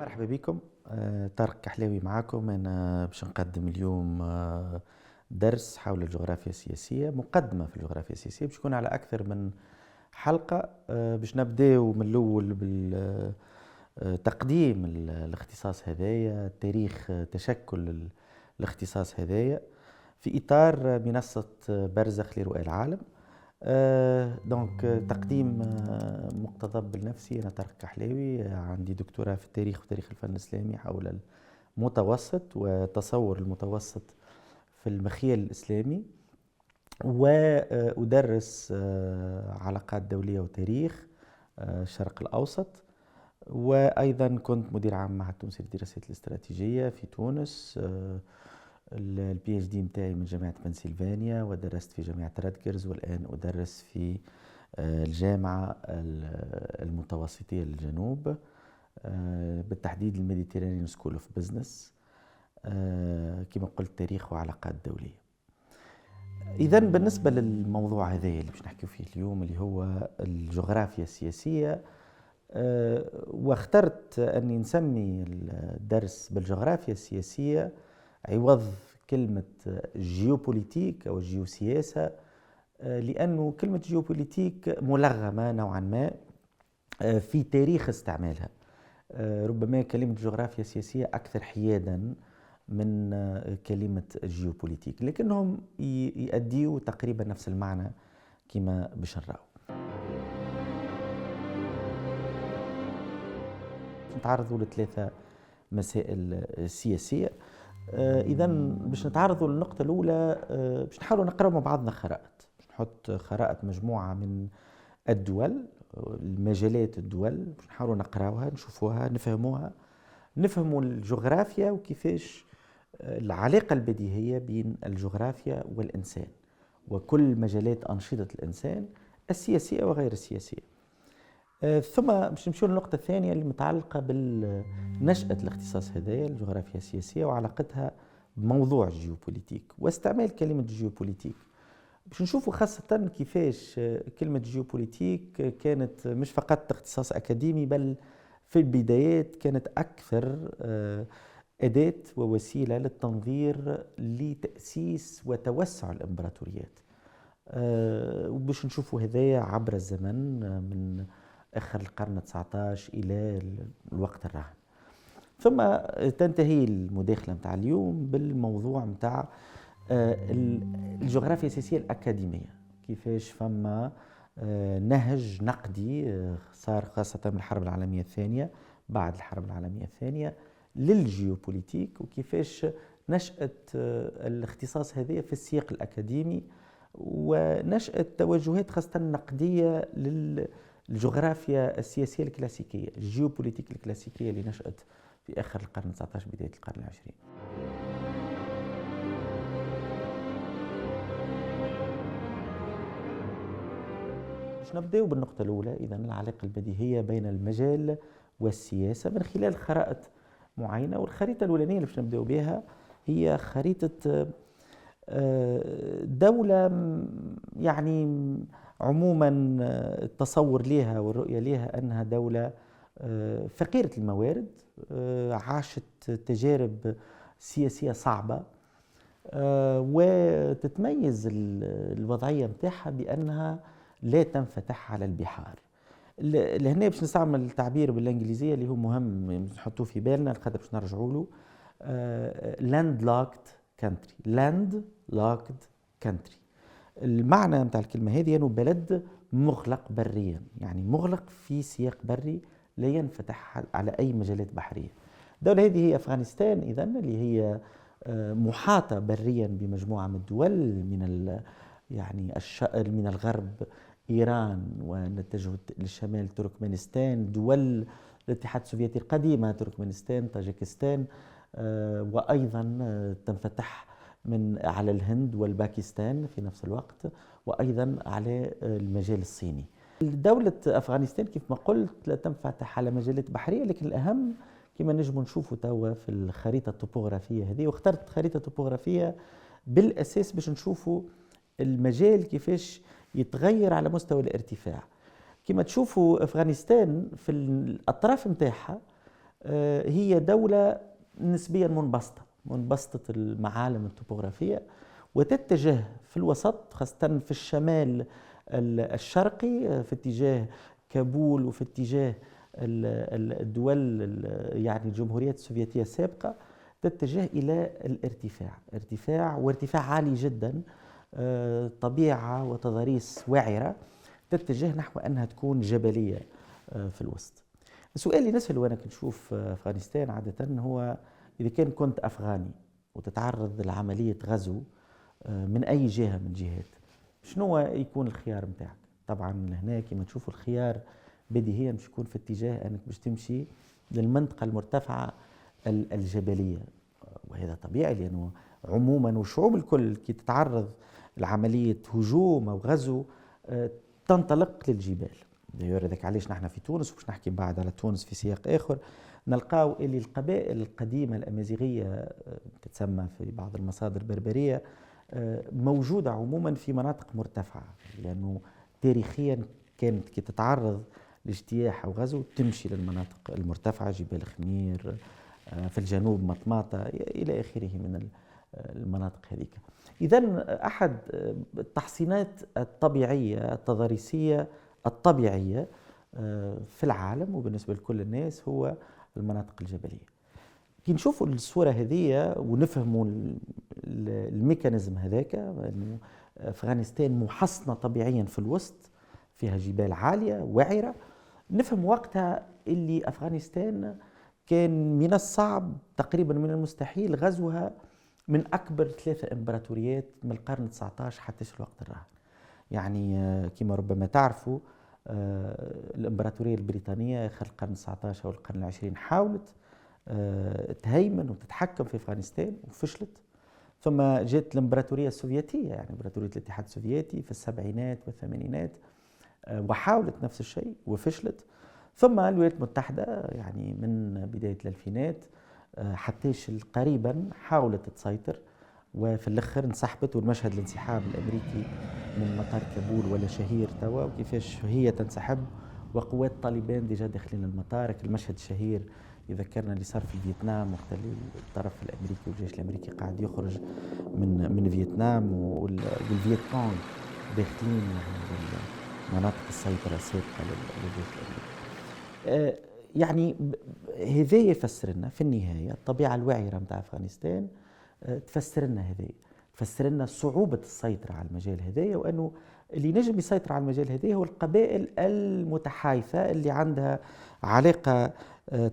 مرحبا بكم. طارق كحلاوي معاكم. أنا باش نقدم اليوم درس حول الجغرافيا السياسية، مقدمة في الجغرافيا السياسية. باش يكون على أكثر من حلقة. باش نبداو من الأول بالتقديم الاختصاص هذايا، تاريخ تشكل الاختصاص هذايا في إطار منصة برزخ لرؤى العالم. دونك تقديم مقتضب بالنفسي. أنا طارق كحلاوي، عندي دكتوراه في التاريخ وتاريخ الفن الإسلامي حول المتوسط وتصور المتوسط في المخيل الإسلامي، وأدرس علاقات دولية وتاريخ الشرق الأوسط. وأيضا كنت مدير عام معهد التونسي للدراسات الاستراتيجية في تونس. البي اتش دي متاعي من جامعة بنسلفانيا، ودرست في جامعة راتجرز، والآن أدرس في الجامعة المتوسطية للجنوب، بالتحديد الميديتيرانيان سكول اوف بزنس، كما قلت تاريخ وعلاقات دولية. إذا بالنسبة للموضوع هذا اللي باش نحكيو فيه اليوم، اللي هو الجغرافيا السياسية، واخترت أني نسمي الدرس بالجغرافيا السياسية عوض كلمة جيوبوليتيك أو الجيوسياسة، لأنه كلمة جيوبوليتيك ملغمة نوعا ما في تاريخ استعمالها. ربما كلمة جغرافيا سياسية أكثر حيادا من كلمة جيوبوليتيك، لكنهم يؤديوا تقريبا نفس المعنى كما باش نراو. نتعرضوا لثلاثة مسائل سياسية. إذا باش نتعرضوا للنقطة الأولى، باش نحاولوا نقرأ مع بعضنا خرائط. باش نحط خرائط مجموعة من الدول، المجالات الدول، باش نحاولوا نقراوها، نشوفوها، نفهموها، نفهموا الجغرافيا وكيفاش العلاقة البديهية بين الجغرافيا والإنسان وكل مجالات أنشطة الإنسان السياسية وغير السياسية. ثم باش نمشيو للنقطة الثانية اللي متعلقة بنشأة الاختصاص هذايا الجغرافيا السياسية وعلاقتها بموضوع الجيوبوليتيك واستعمال كلمة جيوبوليتيك. باش نشوفوا خاصة كيفاش كلمة جيوبوليتيك كانت مش فقط اختصاص أكاديمي، بل في البدايات كانت أكثر أداة ووسيلة للتنظير لتأسيس وتوسع الإمبراطوريات. وباش نشوفوا هذايا عبر الزمن من آخر القرن 19 إلى الوقت الراهن. ثم تنتهي المداخلة متاع اليوم بالموضوع متاع الجغرافيا السياسية الأكاديمية، كيفاش فما نهج نقدي صار خاصة من الحرب العالمية الثانية، بعد الحرب العالمية الثانية، للجيوبوليتيك، وكيفاش نشأت الاختصاص هذا في السياق الأكاديمي، ونشأت توجهات خاصة نقدية للجغرافيا السياسية الكلاسيكية، الجيوبوليتيك الكلاسيكية اللي نشأت في آخر القرن 19 بداية القرن 20. باش نبداو بالنقطة الأولى، إذا العلاقة البديهية بين المجال والسياسة من خلال خرائط معينة. والخريطة الأولانية اللي باش نبداو بها هي خريطة دولة، يعني عموما التصور لها والرؤية لها أنها دولة فقيرة الموارد، عاشت تجارب سياسية صعبة، وتتميز الوضعية متاعها بأنها لا تنفتح على البحار. لهنا باش نستعمل التعبير بالإنجليزية اللي هو مهم نحطوه في بالنا، خاطر باش نرجعوا له. landlocked country، landlocked country. المعنى متاع الكلمة هذه أنه بلد مغلق بريا، يعني مغلق في سياق بري لا ينفتح على أي مجالات بحرية. الدولة هذه هي أفغانستان، إذن اللي هي محاطة بريا بمجموعة من الدول، من يعني من الغرب إيران، ونتجه للشمال تركمانستان، دول الاتحاد السوفيتي القديمة، تركمانستان، طاجيكستان، وأيضا تنفتح على الهند والباكستان في نفس الوقت، وأيضا على المجال الصيني. دولة أفغانستان كيف ما قلت لا تنفتح على مجالات بحرية، لكن الأهم كما نجم نشوفوا توا في الخريطة الطبوغرافية هذه، واخترت خريطة طبوغرافية بالأساس باش نشوفوا المجال كيفاش يتغير على مستوى الارتفاع. كما تشوفوا أفغانستان في الأطراف متاعها هي دولة نسبيا منبسطة المعالم الطبوغرافية، وتتجه في الوسط خاصة في الشمال الشرقي في اتجاه كابول، وفي اتجاه الدول يعني الجمهوريات السوفيتية السابقة، تتجه إلى ارتفاع وارتفاع عالي جدا، طبيعة وتضاريس وعرة، تتجه نحو أنها تكون جبلية في الوسط. السؤال اللي نسأله وأنا كنشوف أفغانستان عادة هو إذا كنت أفغاني وتتعرض لعملية غزو من أي جهة من جهات، شنو يكون الخيار متاعك؟ طبعا هنا كما تشوفوا الخيار بديهيا باش يكون في اتجاه أنك باش تمشي للمنطقة المرتفعة الجبلية، وهذا طبيعي لأنه عموما والشعوب الكل كي تتعرض لعملية هجوم أو غزو تنطلق للجبال. هذاك علاش نحن في تونس، وباش نحكي بعد على تونس في سياق آخر، نلقاو اللي القبائل القديمة الأمازيغية تتسمى في بعض المصادر بربرية، موجودة عموما في مناطق مرتفعة، لأنه تاريخيا كانت كي تتعرض لاجتياح أو غزو تمشي للمناطق المرتفعة، جبال خمير في الجنوب، مطماطة إلى آخره من المناطق هذيك. إذن أحد التحصينات الطبيعية التضاريسية الطبيعية في العالم وبالنسبة لكل الناس هو المناطق الجبلية. كي نشوفوا الصورة هذه ونفهموا الميكانيزم هذاك، أنه أفغانستان محصنة طبيعيا في الوسط، فيها جبال عالية وعرة، نفهم وقتها اللي أفغانستان كان من الصعب تقريبا من المستحيل غزوها من أكبر 3 إمبراطوريات من القرن 19 حتى الوقت الراهن. يعني كما ربما تعرفوا الإمبراطورية البريطانية آخر القرن 19 أو القرن 20 حاولت تهيمن وتتحكم في أفغانستان وفشلت. ثم جاءت الإمبراطورية السوفيتية، يعني إمبراطورية الاتحاد السوفيتي في السبعينات والثمانينات، وحاولت نفس الشيء وفشلت. ثم الولايات المتحدة يعني من بداية الألفينات حتى قريبا حاولت تسيطر، وفي الأخر انسحبت. والمشهد الانسحاب الأمريكي من مطار كابول ولا شهير توا، وكيفاش هي تنسحب وقوات طالبان ديجا داخلين المطار. المشهد الشهير يذكرنا اللي صار في فيتنام، وقت اللي الطرف الأمريكي والجيش الأمريكي قاعد يخرج من فيتنام، والفيت كونغ داخلين مناطق السيطرة السابقة للجيش الأمريكي. يعني هذا يفسر لنا في النهاية الطبيعة الوعرة متاع أفغانستان، تفسر لنا هذا، تفسر لنا صعوبة السيطرة على المجال هذايا، وأنه اللي نجم يسيطر على المجال هذايا هو القبائل المتحايثة اللي عندها علاقة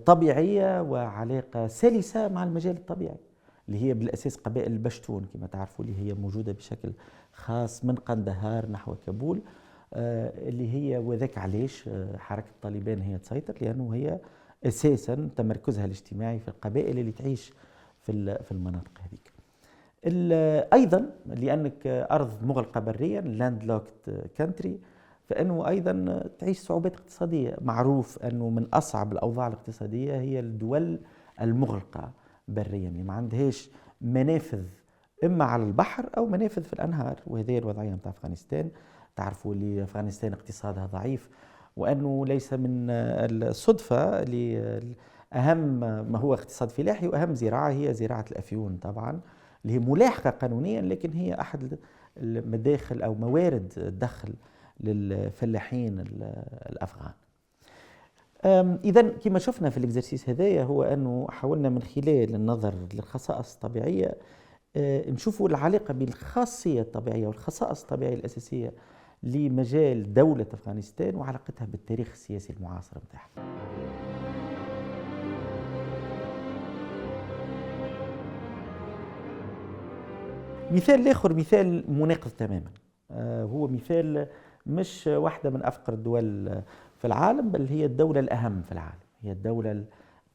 طبيعية وعلاقة سلسة مع المجال الطبيعي، اللي هي بالأساس قبائل البشتون كما تعرفوا، اللي هي موجودة بشكل خاص من قندهار نحو كابول، اللي هي وذاك علاش حركة طالبان هي تسيطر، لأنه هي أساسا تمركزها الاجتماعي في القبائل اللي تعيش في المناطق هذيك. أيضا لأنك أرض مغلقة بريا، لاند لوكت كانتري، فإنه أيضا تعيش صعوبات اقتصادية. معروف أنه من أصعب الأوضاع الاقتصادية هي الدول المغلقة بريا، اللي ما عندهاش منافذ إما على البحر أو منافذ في الأنهار، وهذه الوضعية متاع أفغانستان. تعرفوا اللي أفغانستان اقتصادها ضعيف، وأنه ليس من الصدفة أهم ما هو اقتصاد فلاحي، وأهم زراعة هي زراعة الأفيون طبعا، اللي هي ملاحقة قانونيا، لكن هي أحد المداخل أو موارد الدخل للفلاحين الأفغان. إذا كما شفنا في الإكزرسيس هذايا هو أنه حاولنا من خلال النظر للخصائص الطبيعية نشوفوا العلاقة بين الخاصية الطبيعية والخصائص الطبيعية الأساسية لمجال دولة أفغانستان وعلاقتها بالتاريخ السياسي المعاصر متاعها. مثال آخر، مثال مناقض تماما، هو مثال مش واحدة من أفقر الدول في العالم، بل هي الدولة الأهم في العالم، هي الدولة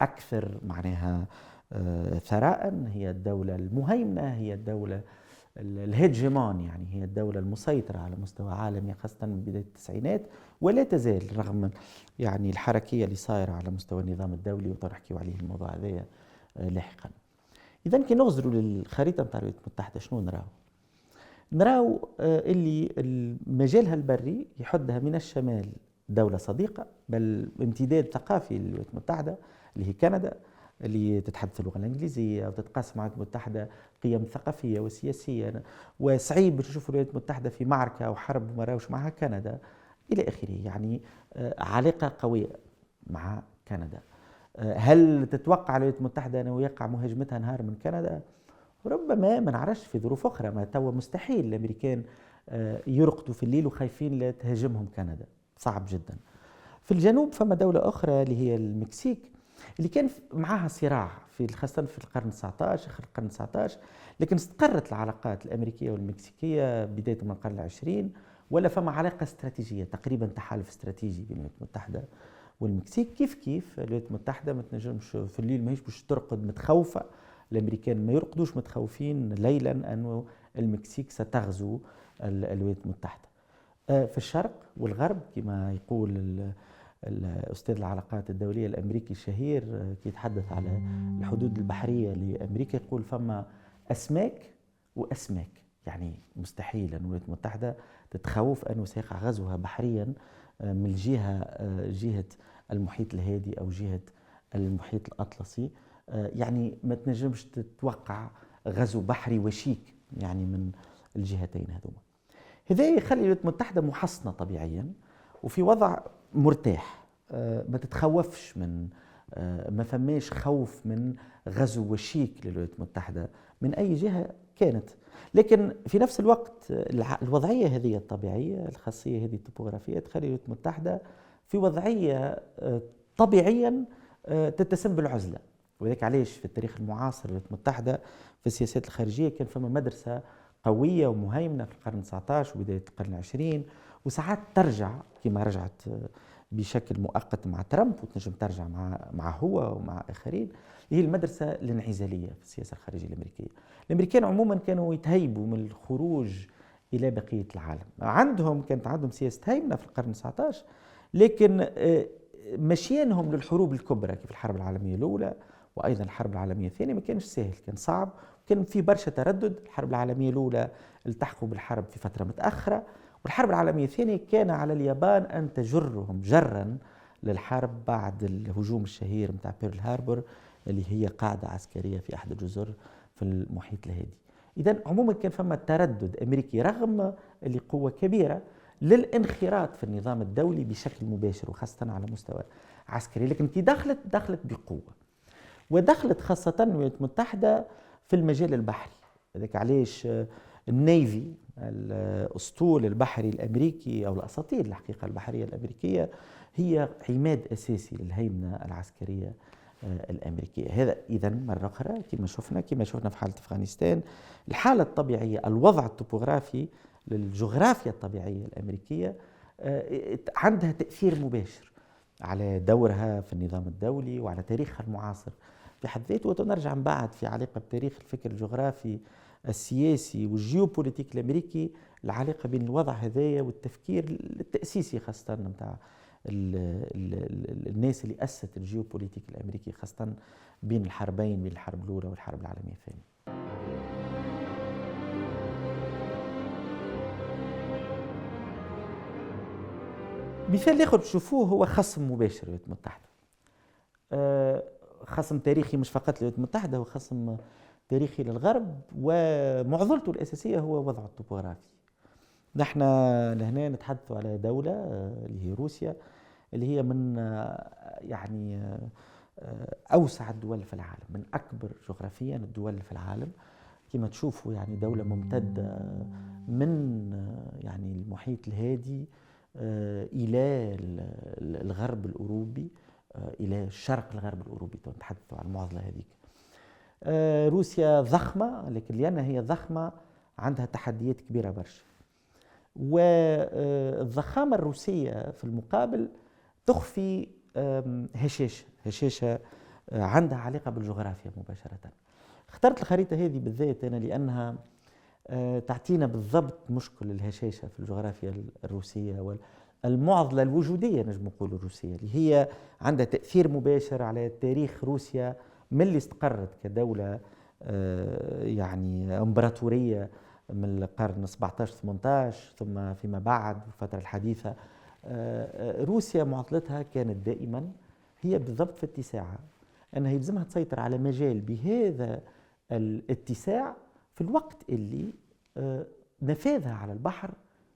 الأكثر معناها ثراء، هي الدولة المهيمنة، هي الدولة الهيجيمون، يعني هي الدولة المسيطرة على مستوى عالمي خاصة من بداية التسعينات، ولا تزال رغم يعني الحركية اللي صايرة على مستوى النظام الدولي، وتنحكيوا عليه الموضوع هذا لاحقا. إذا كي نغزروا للخريطة نتاع الولايات المتحدة شنو نراو؟ نراو اللي مجالها البري يحدها من الشمال دولة صديقة بل امتداد ثقافي للولايات المتحدة اللي هي كندا، اللي تتحدث اللغة الإنجليزية وتتقاسم مع الولايات المتحدة قيم ثقافية وسياسية. وصعيب باش نشوفوا الولايات المتحدة في معركة أو حرب ما راهوش معها كندا إلى آخره. يعني علاقة قوية مع كندا. هل تتوقع الولايات المتحدة أنه يقع مهاجمتها نهار من كندا؟ ربما، ما نعرفش، في ظروف أخرى. ما توا مستحيل الأمريكان يرقدوا في الليل وخايفين لا تهاجمهم كندا، صعب جدا. في الجنوب فما دولة أخرى اللي هي المكسيك، اللي كان معها صراع في خاصة في القرن 19 آخر القرن 19، لكن استقرت العلاقات الأمريكية والمكسيكية بداية من القرن العشرين، ولا فما علاقة استراتيجية تقريبا، تحالف استراتيجي بين الولايات المتحدة والمكسيك. كيف الولايات المتحدة ما تنجمش في الليل ماهيش باش ترقد متخوفة، الأمريكان ما يرقدوش متخوفين ليلا أنه المكسيك ستغزو الولايات المتحدة. في الشرق والغرب كما يقول الأستاذ العلاقات الدولية الأمريكي الشهير كي يتحدث على الحدود البحرية لأمريكا، يقول فما أسماك وأسماك. يعني مستحيل أن الولايات المتحدة تتخوف أنه سيقع غزوها بحريا من جهة المحيط الهادي أو جهة المحيط الأطلسي. يعني ما تنجمش تتوقع غزو بحري وشيك يعني من الجهتين هذوما. هذا يخلي الولايات المتحدة محصنة طبيعيا وفي وضع مرتاح، ما تتخوفش من ما فماش خوف من غزو وشيك للولايات المتحدة من أي جهة كانت. لكن في نفس الوقت الوضعية هذه الطبيعية، الخاصية هذه الطبوغرافية، تخلي الولايات المتحدة في وضعية طبيعيا تتسم بالعزلة. وذلك علاش في التاريخ المعاصر الولايات المتحدة في السياسات الخارجية كان فما مدرسة قوية ومهيمنة في القرن 19 وبداية القرن العشرين، وساعات ترجع كما رجعت بشكل مؤقت مع ترامب، وتنجم ترجع مع هو ومع آخرين. هي المدرسة الانعزالية في السياسة الخارجية الأمريكية. الأمريكان عموما كانوا يتهيبوا من الخروج إلى بقية العالم. كانت عندهم سياسة هيمنة في القرن 19، لكن مشيانهم للحروب الكبرى كيف الحرب العالمية الأولى وأيضا الحرب العالمية الثانية ما كانش سهل، كان صعب، كان في برشا تردد. الحرب العالمية الأولى التحقوا بالحرب في فترة متأخرة، والحرب العالمية الثانية كان على اليابان أن تجرهم جرا للحرب بعد الهجوم الشهير متاع بيرل هاربور اللي هي قاعدة عسكرية في أحد الجزر في المحيط الهادي. إذن عموما كان فما تردد أمريكي رغم اللي قوة كبيرة للانخراط في النظام الدولي بشكل مباشر وخاصة على مستوى عسكري، لكن كي دخلت بقوة، ودخلت خاصة الولايات المتحدة في المجال البحري. هذاك علاش النيفي، الأسطول البحري الأمريكي أو الأساطيل الحقيقة البحرية الأمريكية هي عماد أساسي للهيمنة العسكرية الأمريكية. هذا إذن مرة أخرى كما شفنا في حالة أفغانستان، الحالة الطبيعية، الوضع الطبوغرافي للجغرافيا الطبيعية الأمريكية عندها تأثير مباشر على دورها في النظام الدولي وعلى تاريخها المعاصر في حد ذاته. وتنرجع من بعد في علاقة بتاريخ الفكر الجغرافي السياسي والجيوبوليتيك الأمريكي، العلاقة بين الوضع هذايا والتفكير التأسيسي خاصة متاع الناس اللي أسست الجيوبوليتيك الأمريكي خاصة بين الحربين، بين الحرب الأولى والحرب العالمية الثانية. مثال آخر تشوفوه هو خصم مباشر للولايات المتحدة، خصم تاريخي مش فقط للولايات المتحدة، هو خصم تاريخي للغرب، ومعضلته الأساسية هو وضعه الطبوغرافي. نحن لهنا نتحدث على دولة اللي هي روسيا، اللي هي من يعني أوسع الدول في العالم، من أكبر جغرافيا الدول في العالم. كما تشوفوا يعني دولة ممتدة من يعني المحيط الهادي إلى الغرب الأوروبي، إلى الشرق الغرب الأوروبي. نتحدث عن المعضلة هذيك. روسيا ضخمة، لكن لأنها هي ضخمة عندها تحديات كبيرة برشا. والضخامة الروسية في المقابل تخفي هشاشة عندها علاقة بالجغرافيا مباشرة. اخترت الخريطة هذه بالذات أنا لأنها تعطينا بالضبط مشكل الهشاشة في الجغرافيا الروسية والمعضلة الوجودية نجم نقول الروسية، اللي هي عندها تأثير مباشر على تاريخ روسيا من اللي استقرت كدولة يعني امبراطورية من القرن 17-18 ثم فيما بعد الفترة الحديثة روسيا معضلتها كانت دائما هي بالضبط في اتساعها، أنها يلزمها تسيطر على مجال بهذا الاتساع في الوقت اللي نفاذها على البحر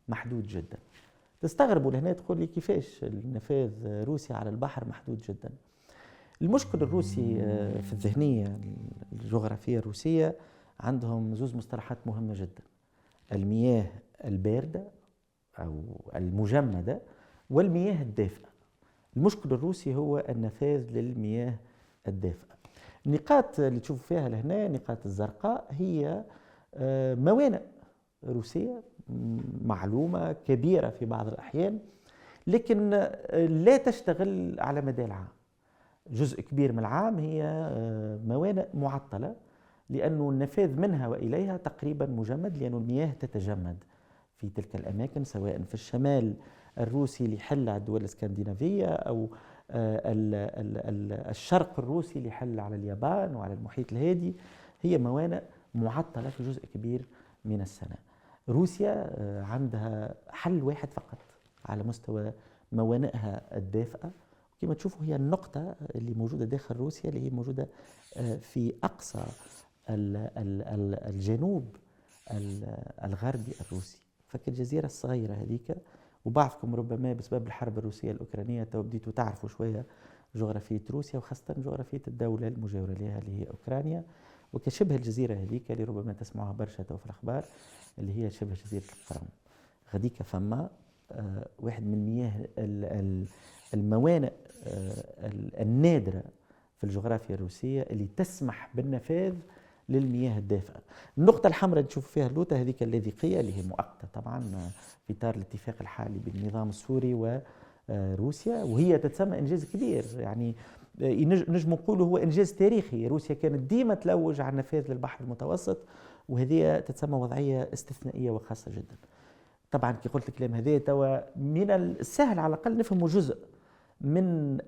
محدود جدا. تستغربوا لهنا تقول لي كيفاش النفاذ روسيا على البحر محدود جدا. المشكل الروسي في الذهنية الجغرافية الروسية عندهم زوز مصطلحات مهمة جدا: المياه الباردة أو المجمدة والمياه الدافئة. المشكل الروسي هو النفاذ للمياه الدافئة. النقاط اللي تشوفوا فيها لهنا نقاط الزرقاء هي موانئ روسية معلومة كبيرة في بعض الأحيان، لكن لا تشتغل على مدى العام. جزء كبير من العام هي موانئ معطلة، لأن النفاذ منها وإليها تقريبا مجمد، لأن المياه تتجمد في تلك الأماكن، سواء في الشمال الروسي اللي يحل على الدول الاسكندنافية، أو الشرق الروسي اللي يحل على اليابان وعلى المحيط الهادي. هي موانئ معطلة في جزء كبير من السنة. روسيا عندها حل واحد فقط على مستوى موانئها الدافئة، كما تشوفوا هي النقطة اللي موجودة داخل روسيا، اللي هي موجودة في أقصى الجنوب الغربي الروسي. فكالجزيرة الصغيرة هذيك، وبعضكم ربما بسبب الحرب الروسية الأوكرانية تو بديتوا تعرفوا شوية جغرافية روسيا، وخاصة جغرافية الدولة المجاورة لها اللي هي أوكرانيا، وكشبه الجزيرة هذيك اللي ربما تسمعوها برشا تو في الأخبار، اللي هي شبه جزيرة القرم. غديك فما واحد من مياه الموانئ النادرة في الجغرافيا الروسية اللي تسمح بالنفاذ للمياه الدافئة. النقطة الحمراء اللي تشوف فيها اللوطة هذيك اللاذقية اللي هي مؤقتة طبعا في إطار الاتفاق الحالي بين النظام السوري وروسيا، وهي تتسمى إنجاز كبير. يعني نجم نقولوا هو إنجاز تاريخي. روسيا كانت ديما تلوج على النفاذ للبحر المتوسط، وهذه تتسمى وضعية استثنائية وخاصة جدا. طبعا كي قلت الكلام هذا توا من السهل على الأقل نفهموا جزء من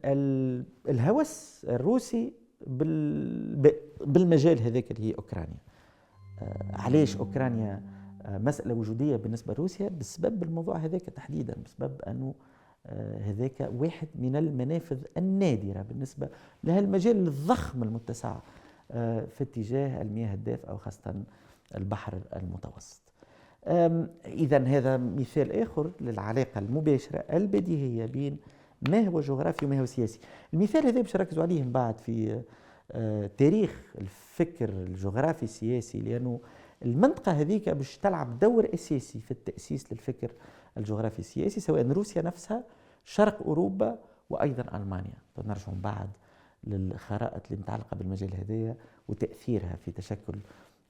الهوس الروسي بالمجال هذاك اللي هي أوكرانيا. علاش أوكرانيا مسألة وجودية بالنسبة لروسيا؟ بسبب الموضوع هذاك تحديدا، بسبب أنه هذاك واحد من المنافذ النادرة بالنسبة لها المجال الضخم المتسع في اتجاه المياه الدافئة وخاصة البحر المتوسط. إذا هذا مثال آخر للعلاقة المباشرة البديهية بين ما هو جغرافي وما هو سياسي. المثال هذا باش نركزوا عليه من بعد في تاريخ الفكر الجغرافي السياسي، لأنه المنطقة هذيك باش تلعب دور أساسي في التأسيس للفكر الجغرافي السياسي، سواء روسيا نفسها، شرق أوروبا، وأيضا ألمانيا. نرجع من بعد للخرائط اللي متعلقة بالمجال هذايا وتأثيرها في تشكل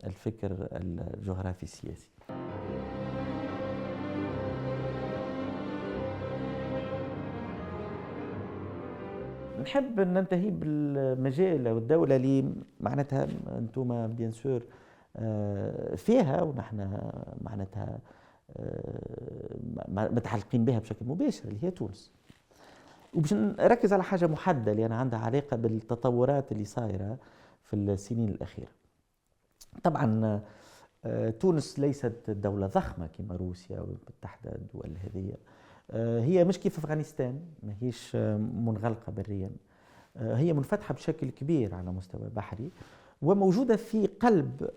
الفكر الجغرافي السياسي. نحب ننتهي بالمجال أو الدولة اللي معناتها أنتم بيان سور فيها ونحن معناتها متعلقين بها بشكل مباشر، اللي هي تونس. وباش نركز على حاجة محددة لأن عندها علاقة بالتطورات اللي صايرة في السنين الأخيرة. طبعا تونس ليست دولة ضخمة كما روسيا وتحت الدول هذه، هي مش كيف أفغانستان، ما هيش منغلقة بريا، هي منفتحة بشكل كبير على مستوى بحري، وموجودة في قلب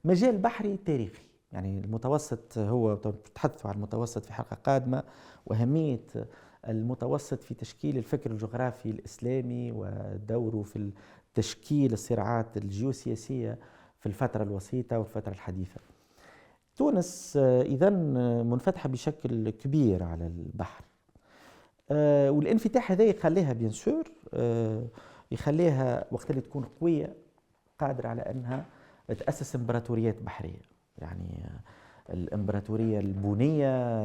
مجال بحري تاريخي. يعني المتوسط، هو تحدثوا عن المتوسط في حلقة قادمة وأهمية المتوسط في تشكيل الفكر الجغرافي الإسلامي ودوره في تشكيل الصراعات الجيوسياسية في الفترة الوسيطة والفترة الحديثة. تونس إذن منفتحة بشكل كبير على البحر، والانفتاح هذا يخليها بيان سور يخليها وقت اللي تكون قوية قادرة على أنها تأسس إمبراطوريات بحرية. يعني الإمبراطورية البونية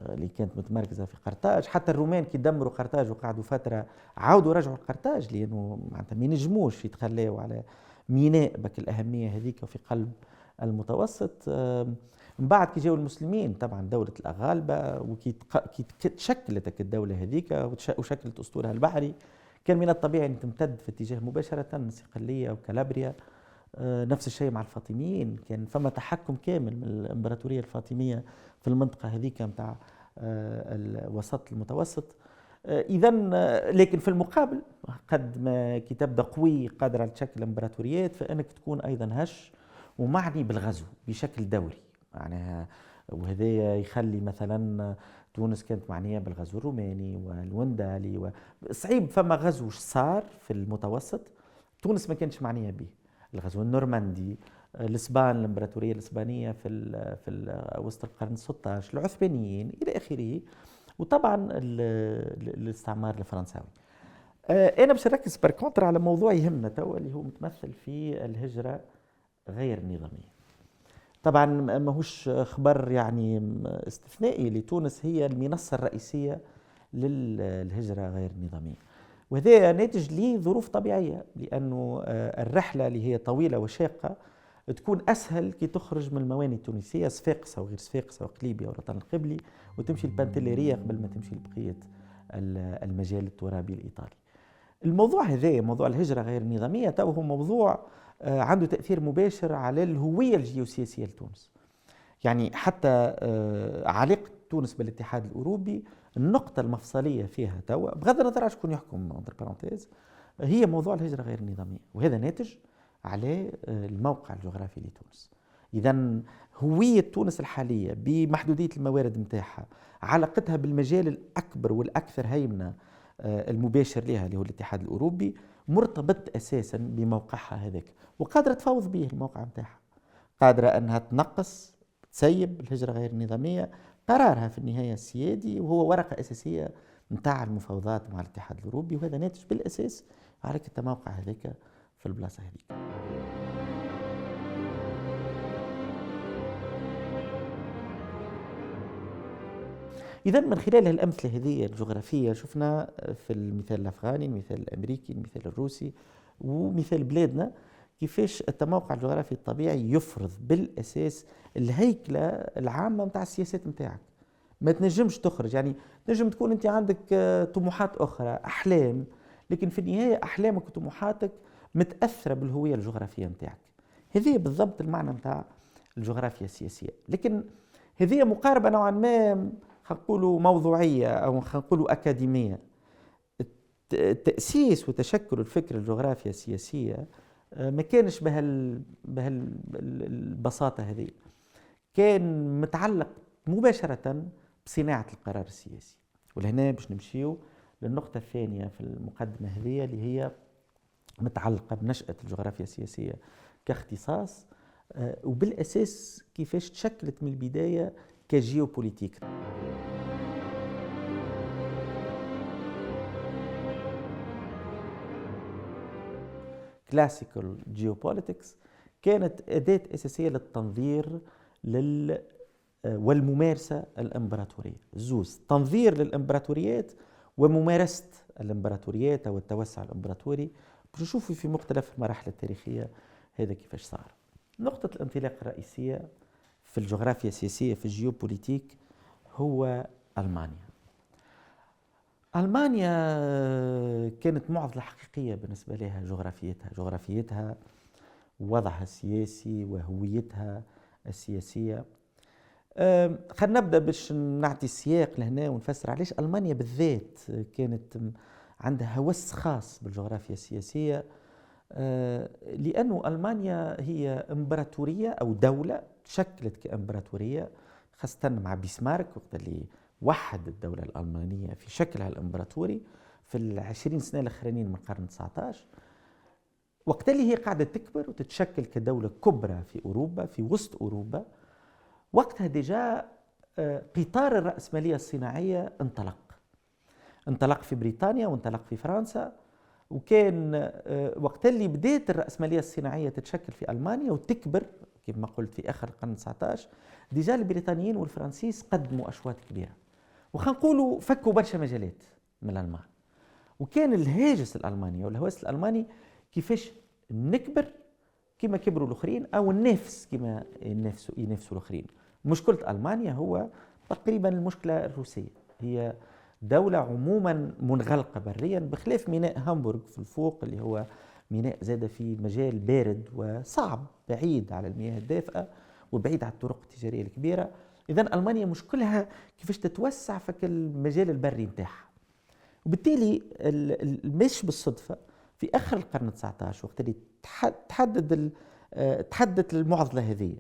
اللي كانت متمركزة في قرطاج، حتى الرومان كي دمروا قرطاج وقعدوا فترة عاودوا رجعوا لقرطاج، لأنه معناتها ما ينجموش يتخلاوا على ميناء بك الأهمية هذيك في قلب المتوسط. من بعد كي جاوا المسلمين طبعا دولة الأغالبة، وكي تشكلت الدولة هذيك وشكلت أسطولها البحري، كان من الطبيعي أن تمتد في اتجاه مباشرة صقلية وكالابريا. نفس الشيء مع الفاطميين، كان فما تحكم كامل من الإمبراطورية الفاطمية في المنطقة هذيك متاع الوسط المتوسط. إذا لكن في المقابل قد ما كي تبدا قوي قادر على تشكل امبراطوريات، فانك تكون ايضا هش ومعني بالغزو بشكل دوري معناها. وهذا يخلي مثلا تونس كانت معنيه بالغزو الروماني والوندالي صعيب فما غزو صار في المتوسط تونس ما كانتش معنيه به. الغزو النورماندي، الاسبان، الامبراطوريه الاسبانيه في وسط القرن 16، العثمانيين الى اخره، وطبعا الاستعمار الفرنساوي. انا باش نركز باركونتر على موضوع يهمنا توا اللي هو متمثل في الهجره غير النظاميه. طبعا ماهوش خبر يعني استثنائي لتونس، هي المنصه الرئيسيه للهجره غير النظاميه، وهذا ناتج لظروف طبيعيه، لانه الرحله اللي هي طويله وشاقه تكون اسهل كي تخرج من الموانئ التونسيه، صفاقس او غير صفاقس او قليبيه او الوطن القبلي، وتمشي البنتليريه قبل ما تمشي لبقيه المجال الترابي الايطالي. الموضوع هذا موضوع الهجره غير النظاميه تو هو موضوع عنده تاثير مباشر على الهويه الجيوسياسيه لتونس. يعني حتى علاقه تونس بالاتحاد الاوروبي النقطه المفصليه فيها تو بغض النظر على شكون يحكم انتر بارونتيز هي موضوع الهجره غير النظاميه، وهذا ناتج على الموقع الجغرافي لتونس. إذا هوية تونس الحالية بمحدودية الموارد متاعها، علاقتها بالمجال الأكبر والأكثر هيمنة المباشر لها اللي هو الاتحاد الأوروبي، مرتبط أساسا بموقعها هذاك، وقادرة تفاوض به الموقع متاعها، قادرة أنها تنقص تسيب الهجرة غير النظامية. قرارها في النهاية السيادي، وهو ورقة أساسية متاع المفاوضات مع الاتحاد الأوروبي، وهذا ناتج بالأساس على التموقع هذاك في البلاصة هذيك. إذا من خلال الأمثلة هذه الجغرافية شفنا في المثال الأفغاني، المثال الأمريكي، المثال الروسي، ومثال بلادنا كيفاش التموقع الجغرافي الطبيعي يفرض بالأساس الهيكلة العامة متاع السياسات متاعك. ما تنجمش تخرج، يعني تنجم تكون أنت عندك طموحات أخرى، أحلام، لكن في النهاية أحلامك وطموحاتك متأثرة بالهوية الجغرافية متاعك. هذه بالضبط المعنى متاع الجغرافيا السياسية. لكن هذه مقاربة نوعا ما خلينا نقولوا موضوعية أو خلينا نقولوا أكاديمية. تأسيس وتشكل الفكر الجغرافيا السياسية ما كانش بهالبساطة هذه، كان متعلق مباشرة بصناعة القرار السياسي. ولهنا باش نمشيو للنقطة الثانية في المقدمة هذه اللي هي متعلقة بنشأة الجغرافيا السياسية كاختصاص، وبالأساس كيفاش تشكلت من البداية كجيوبوليتيك. كلاسيكال جيوبوليتكس كانت أداة أساسية للتنظير والممارسة الإمبراطورية، زوز تنظير للإمبراطوريات وممارسة الإمبراطوريات أو التوسع الإمبراطوري. باش نشوفوا في مختلف المراحل التاريخية هذا كيفاش صار. نقطة الانطلاق الرئيسية في الجغرافيا السياسية في الجيوبوليتيك هو ألمانيا. ألمانيا كانت معضلة حقيقية بالنسبة لها، جغرافيتها ووضعها السياسي وهويتها السياسية. خلينا نبدأ باش نعطي السياق لهنا ونفسر علاش ألمانيا بالذات كانت عندها هوس خاص بالجغرافيا السياسية. لأنه ألمانيا هي إمبراطورية أو دولة تشكلت كإمبراطورية، خاصة مع بيسمارك وقت اللي وحد الدولة الألمانية في شكلها الإمبراطوري في 20 سنة الأخرانيين من القرن 19، وقت اللي هي قاعدة تكبر وتتشكل كدولة كبرى في أوروبا، في وسط أوروبا. وقتها ديجا قطار الرأسمالية الصناعية انطلق في بريطانيا وانطلق في فرنسا، وكان وقت اللي بدأت الرأسمالية الصناعية تتشكل في ألمانيا وتكبر كما قلت في آخر القرن 19، ديجا البريطانيين والفرنسيس قدموا أشواط كبيرة، وخلينا نقولوا فكوا برشا مجالات من الألمان. وكان الهاجس الألماني أو الهوس الألماني كيفاش نكبر كما كبروا الآخرين أو النفس كما ينافسوا الآخرين. مشكلة ألمانيا هو تقريبا المشكلة الروسية، هي دولة عموما منغلقة بريا، بخلاف ميناء هامبورغ في الفوق اللي هو ميناء زاد في مجال بارد وصعب، بعيد على المياه الدافئة وبعيد على الطرق التجارية الكبيرة. إذا ألمانيا مشكلها كيفاش تتوسع في المجال البري نتاعها. وبالتالي مش بالصدفة في آخر القرن 19 وقت اللي تحدد المعضلة هذه،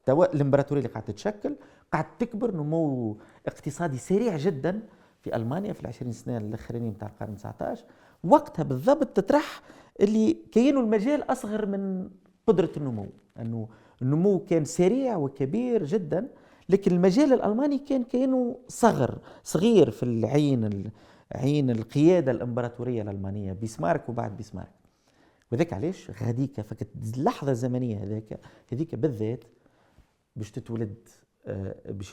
الإمبراطورية اللي قاعدة تتشكل قاعدة تكبر نمو اقتصادي سريع جدا في ألمانيا في ال20 سنة الأخرانيين نتاع القرن 19. وقتها بالضبط تطرح اللي كينوا المجال أصغر من قدرة النمو، أنه النمو كان سريع وكبير جدا، لكن المجال الألماني كان كأنه صغير في عين القيادة الإمبراطورية الألمانية، بيسمارك وبعد بيسمارك. وذاك علاش غاديك فكت اللحظة الزمنية هذيك بالذات باش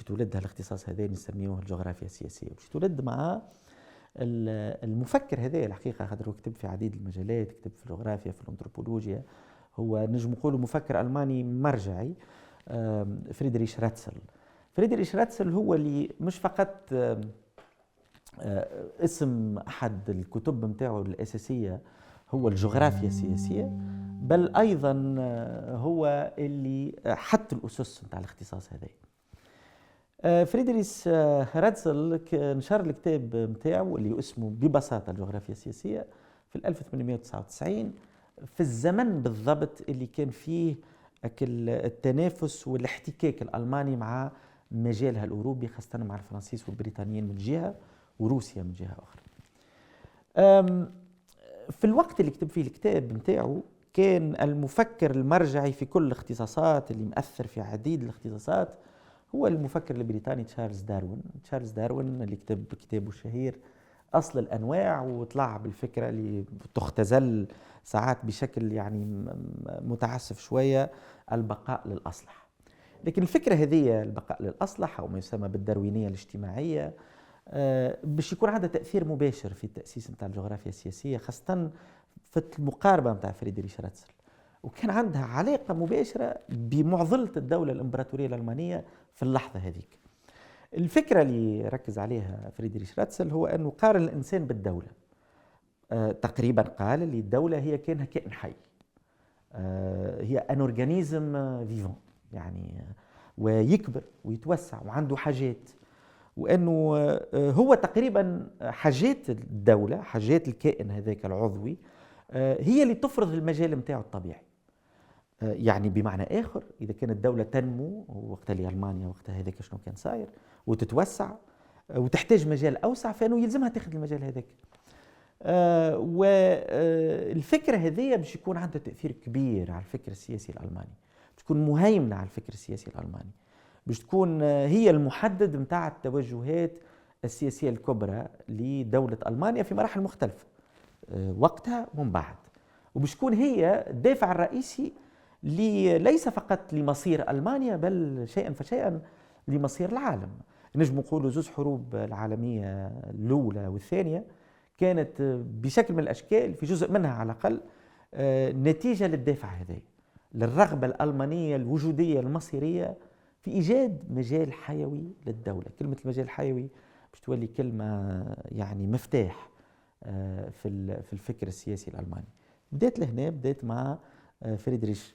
يتولد هالاختصاص هذا نسميوه الجغرافيا السياسية، باش يتولد مع المفكر هذا الحقيقة، خاطر هو كتب في عديد المجالات، كتب في الجغرافيا في الأنثروبولوجيا، هو نجم نقولوا مفكر ألماني مرجعي، فريدريش راتسل. فريدريش راتسل هو اللي مش فقط اسم أحد الكتب متاعه الأساسية هو الجغرافيا السياسية، بل أيضا هو اللي حط الأسس متاع الاختصاص هذا. فريدريش راتسل نشر الكتاب متاعه اللي اسمه ببساطة الجغرافيا السياسية في 1899، في الزمن بالضبط اللي كان فيه التنافس والاحتكاك الألماني مع مجالها الأوروبي، خاصة مع الفرنسيس والبريطانيين من جهة وروسيا من جهة أخرى. في الوقت اللي كتب فيه الكتاب متاعه كان المفكر المرجعي في كل الاختصاصات اللي مؤثر في عديد الاختصاصات هو المفكر البريطاني تشارلز داروين اللي كتب كتابه الشهير أصل الأنواع، وطلع بالفكرة اللي تختزل ساعات بشكل يعني متعسف شوية، البقاء للأصلح. لكن الفكرة هذه البقاء للأصلح أو ما يسمى بالداروينية الاجتماعية باش يكون عندها تأثير مباشر في التأسيس نتاع الجغرافيا السياسية، خاصة في المقاربة نتاع فريدريش راتسل، وكان عندها علاقة مباشرة بمعضلة الدولة الإمبراطورية الألمانية في اللحظة هذيك. الفكرة اللي ركز عليها فريدريش راتسل هو أنه قارن الإنسان بالدولة. تقريبا قال اللي الدولة هي كأنها كائن حي، هي أن أورجانيزم فيفون، يعني ويكبر ويتوسع وعنده حاجات، وأنه هو تقريبا حاجات الدولة، حاجات الكائن هذاك العضوي هي اللي تفرض المجال متاعه الطبيعي. يعني بمعنى آخر إذا كانت الدولة تنمو، وقت اللي ألمانيا وقتها هذاك شنو كان صاير، وتتوسع وتحتاج مجال أوسع، فإنه يلزمها تاخذ المجال هذاك. والفكرة هذه باش يكون عندها تأثير كبير على الفكر السياسي الألماني، باش تكون مهيمنة على الفكر السياسي الألماني، باش تكون هي المحدد متاع التوجهات السياسية الكبرى لدولة ألمانيا في مراحل مختلفة وقتها ومن بعد، وباش تكون هي الدافع الرئيسي ليس فقط لمصير ألمانيا بل شيئا فشيئا لمصير العالم. نجم نقولوا زوج حروب العالمية الأولى والثانية كانت بشكل من الأشكال في جزء منها على الأقل نتيجة للدافع هذا، للرغبة الألمانية الوجودية المصيرية في إيجاد مجال حيوي للدولة. كلمة المجال الحيوي باش تولي كلمة يعني مفتاح في الفكر السياسي الألماني. بدأت مع فريدريش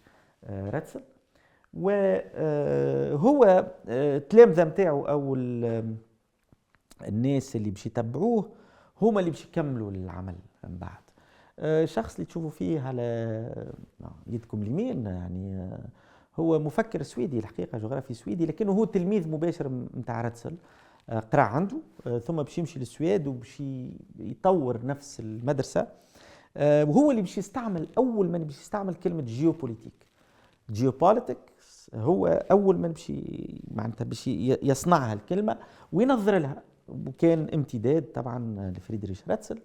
راتسل، وهو التلامذة متاعه أو الناس اللي باش يتبعوه هما اللي باش يكملوا العمل من بعد. الشخص اللي تشوفوا فيه على يدكم اليمين يعني هو مفكر سويدي الحقيقة، جغرافي سويدي، لكنه هو تلميذ مباشر متاع راتسل، قرأ عنده ثم باش يمشي للسويد وباش يطور نفس المدرسة، وهو اللي باش يستعمل أول من باش يستعمل كلمة جيوبوليتكس، هو أول من باش يصنعها الكلمة وينظر لها، وكان امتداد طبعا لفريدريش راتسل.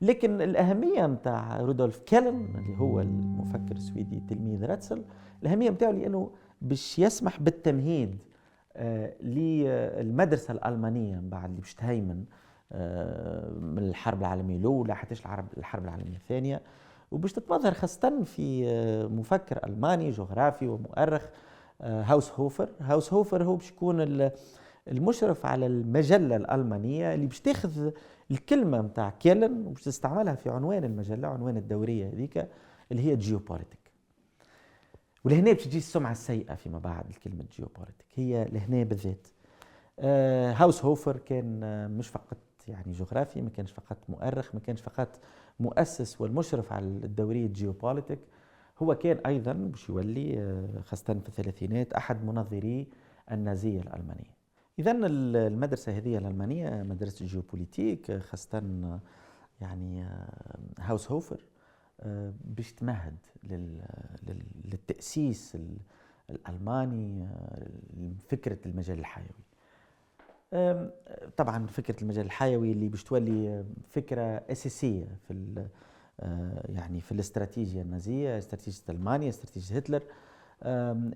لكن الأهمية متاع رودولف كيلن اللي هو المفكر السويدي تلميذ راتسل، الأهمية متاعه لأنه باش يسمح بالتمهيد للمدرسة الألمانية بعد اللي باش تهيمن من الحرب العالمية الأولى حتى الحرب العالمية الثانية، وباش تتمظهر خاصة في مفكر ألماني جغرافي ومؤرخ هاوس هوفر هو باش يكون المشرف على المجلة الألمانية اللي باش تاخذ الكلمة متاع كيلن وباش تستعملها في عنوان المجلة، عنوان الدورية هذيك اللي هي جيوبوليتيك. ولهنا باش تجي السمعة السيئة فيما بعد الكلمة جيوبوليتيك، هي لهنا بالذات هاوس هوفر كان مش فقط يعني جغرافي، ما كانش فقط مؤرخ، ما كانش فقط مؤسس والمشرف على الدورية جيوبوليتيك، هو كان أيضا باش يولي خاصة في الثلاثينات أحد منظري النازية الألمانية. إذا المدرسة هذه الألمانية مدرسة الجيوبوليتيك خاصة يعني هاوس هوفر باش تمهد للتأسيس الألماني لفكرة المجال الحيوي. طبعا فكرة المجال الحيوي اللي باش تولي فكرة أساسية في يعني في الاستراتيجية النازية، استراتيجية ألمانيا، استراتيجية هتلر.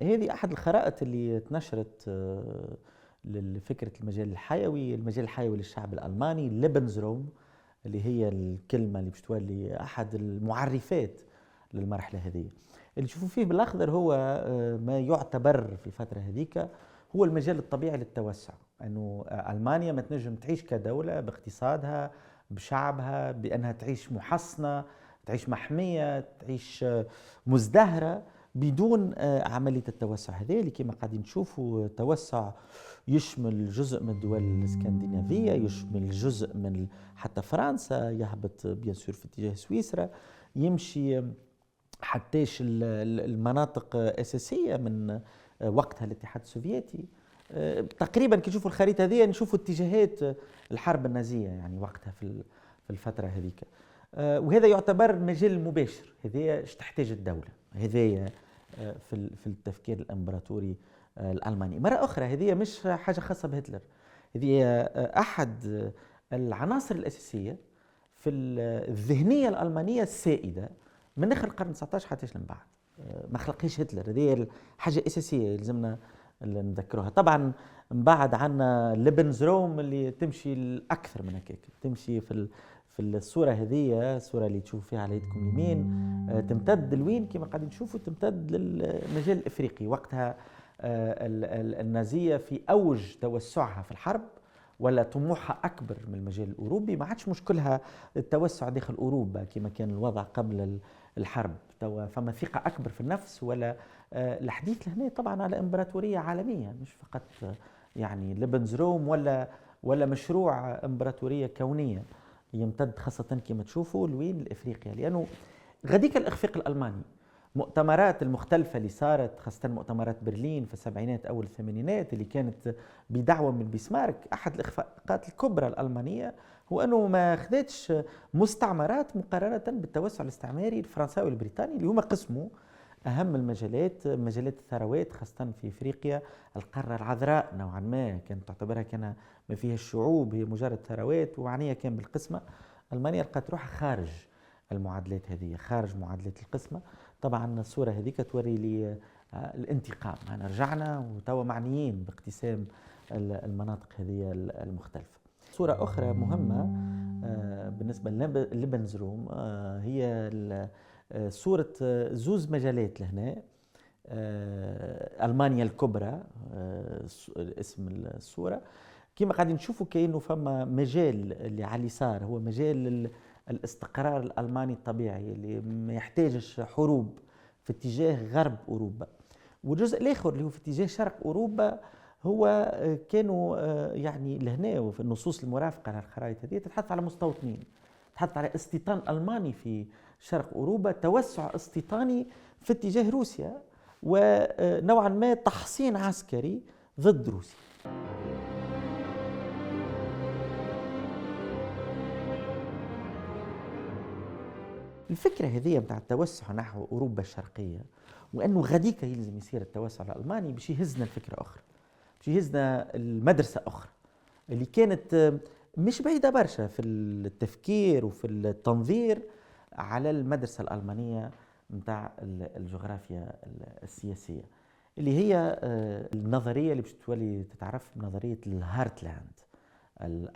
هذه أحد الخرائط اللي تنشرت لفكرة المجال الحيوي، المجال الحيوي للشعب الألماني، ليبنزروم، اللي هي الكلمة اللي باش تولي أحد المعرفات للمرحلة هذه. اللي تشوفوا فيه بالأخضر هو ما يعتبر في الفترة هذيك هو المجال الطبيعي للتوسع، أنه ألمانيا ما تنجم تعيش كدولة باقتصادها بشعبها بأنها تعيش محصنة، تعيش محمية، تعيش مزدهرة بدون عملية التوسع هذه، اللي كما قاعدين نشوفوا توسع يشمل جزء من الدول الاسكندنافية، يشمل جزء من حتى فرنسا، يهبط بيان سور في اتجاه سويسرا، يمشي حتىش المناطق أساسية من وقتها الاتحاد السوفيتي. تقريبا كي نشوفوا الخريطة هذه نشوفوا اتجاهات الحرب النازية يعني وقتها في الفترة هذيك. وهذا يعتبر مجال مباشر، هذه ايش تحتاج الدولة، هذه في التفكير الامبراطوري الألماني. مرة أخرى هذه مش حاجة خاصة بهتلر، هذه أحد العناصر الأساسية في الذهنية الألمانية السائدة من آخر القرن 19 حتى من بعد. ما خلقهاش هتلر، هذه حاجة أساسية يلزمنا نذكروها. طبعا من بعد عنا ليبنزروم اللي تمشي الأكثر من هكاك، تمشي في الصورة هذه، الصورة اللي تشوفوا فيها على يدكم اليمين، تمتد لوين كما قاعدين تشوفوا، تمتد للمجال الإفريقي. وقتها النازية في أوج توسعها في الحرب، ولا طموحها أكبر من المجال الأوروبي، ما عادش مشكلها التوسع داخل أوروبا كما كان الوضع قبل الحرب. توا فما ثقة أكبر في النفس، ولا الحديث لهنا طبعا على إمبراطورية عالمية، مش فقط يعني ليبنزروم ولا مشروع إمبراطورية كونية يمتد خاصة كما تشوفوا لوين لإفريقيا. لأنه غديك الإخفاق الألماني، مؤتمرات المختلفة اللي صارت خاصة مؤتمرات برلين في السبعينات أو الثمانينات اللي كانت بدعوة من بيسمارك، أحد الإخفاقات الكبرى الألمانية هو أنه ما خدتش مستعمرات مقارنة بالتوسع الاستعماري الفرنساوي والبريطاني اللي هما قسموا أهم المجالات، مجالات الثروات خاصة في إفريقيا، القارة العذراء نوعا ما كانت تعتبرها كان ما فيها الشعوب هي مجرد ثروات، ومعنية كان بالقسمة. ألمانيا لقت روحها خارج المعادلات هذه، خارج معادلات القسمة. طبعا الصورة هذيك توري لي الانتقام، أنا رجعنا وتوا معنيين باقتسام المناطق هذه المختلفة. صورة أخرى مهمة بالنسبة لليبنزروم هي صورة زوز مجالات لهنا. ألمانيا الكبرى اسم الصورة، كما قاعدين نشوفوا كأنه فما مجال اللي على اليسار هو مجال الاستقرار الألماني الطبيعي اللي ما يحتاجش حروب في اتجاه غرب أوروبا، والجزء الآخر اللي هو في اتجاه شرق أوروبا هو كانوا يعني لهنا وفي النصوص المرافقة للخرائط هذه تتحدث على مستوطنين، تتحدث على استيطان ألماني في شرق أوروبا، توسع استيطاني في اتجاه روسيا، ونوعا ما تحصين عسكري ضد روسيا. الفكرة هذه متاع التوسع نحو أوروبا الشرقية، وأنه غديك يلزم يصير التوسع الألماني باش يهزنا الفكرة أخرى، باش يهزنا المدرسة أخرى اللي كانت مش بعيدة برشا في التفكير وفي التنظير على المدرسة الألمانية متاع الجغرافيا السياسية، اللي هي النظرية اللي باش تولي تتعرف بنظرية الهارتلاند،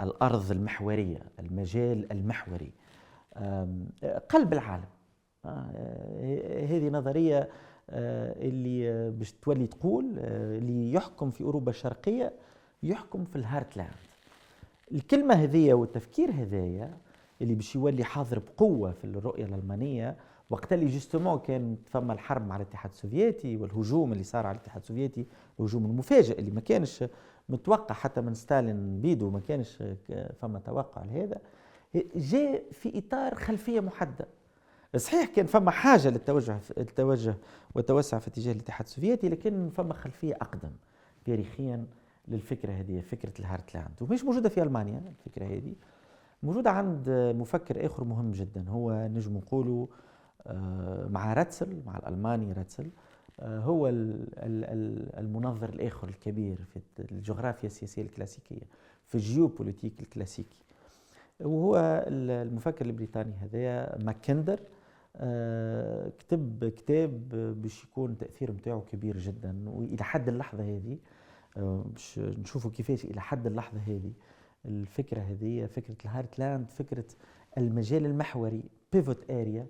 الأرض المحورية، المجال المحوري، قلب العالم. هذه نظرية اللي باش تولي تقول اللي يحكم في أوروبا الشرقية يحكم في الهارتلاند. الكلمة هذية والتفكير هذايا اللي باش يولي حاضر بقوة في الرؤية الألمانية وقت اللي جستمون كان فما الحرب مع الاتحاد السوفيتي والهجوم اللي صار على الاتحاد السوفيتي، الهجوم المفاجئ اللي ما كانش متوقع حتى من ستالين بيدو، ما كانش فما توقع لهذا، جاء في إطار خلفية محددة. صحيح كان فما حاجة للتوجه والتوسع في اتجاه الاتحاد السوفيتي، لكن فما خلفية أقدم تاريخيا للفكرة هذه، فكرة الهارتلاند، ومش موجودة في ألمانيا. الفكرة هذه موجودة عند مفكر آخر مهم جدا، هو نجم نقولوا مع راتسل، مع الألماني راتسل، هو المنظر الآخر الكبير في الجغرافيا السياسية الكلاسيكية، في الجيوبوليتيك الكلاسيكي، وهو المفكر البريطاني هذا ماكندر. كتب كتاب باش يكون التأثير متاعه كبير جدا، وإلى حد اللحظة هذه باش نشوفوا كيفاش إلى حد اللحظة هذه الفكرة هذه، فكرة الهارتلاند، فكرة المجال المحوري بيفوت اريا،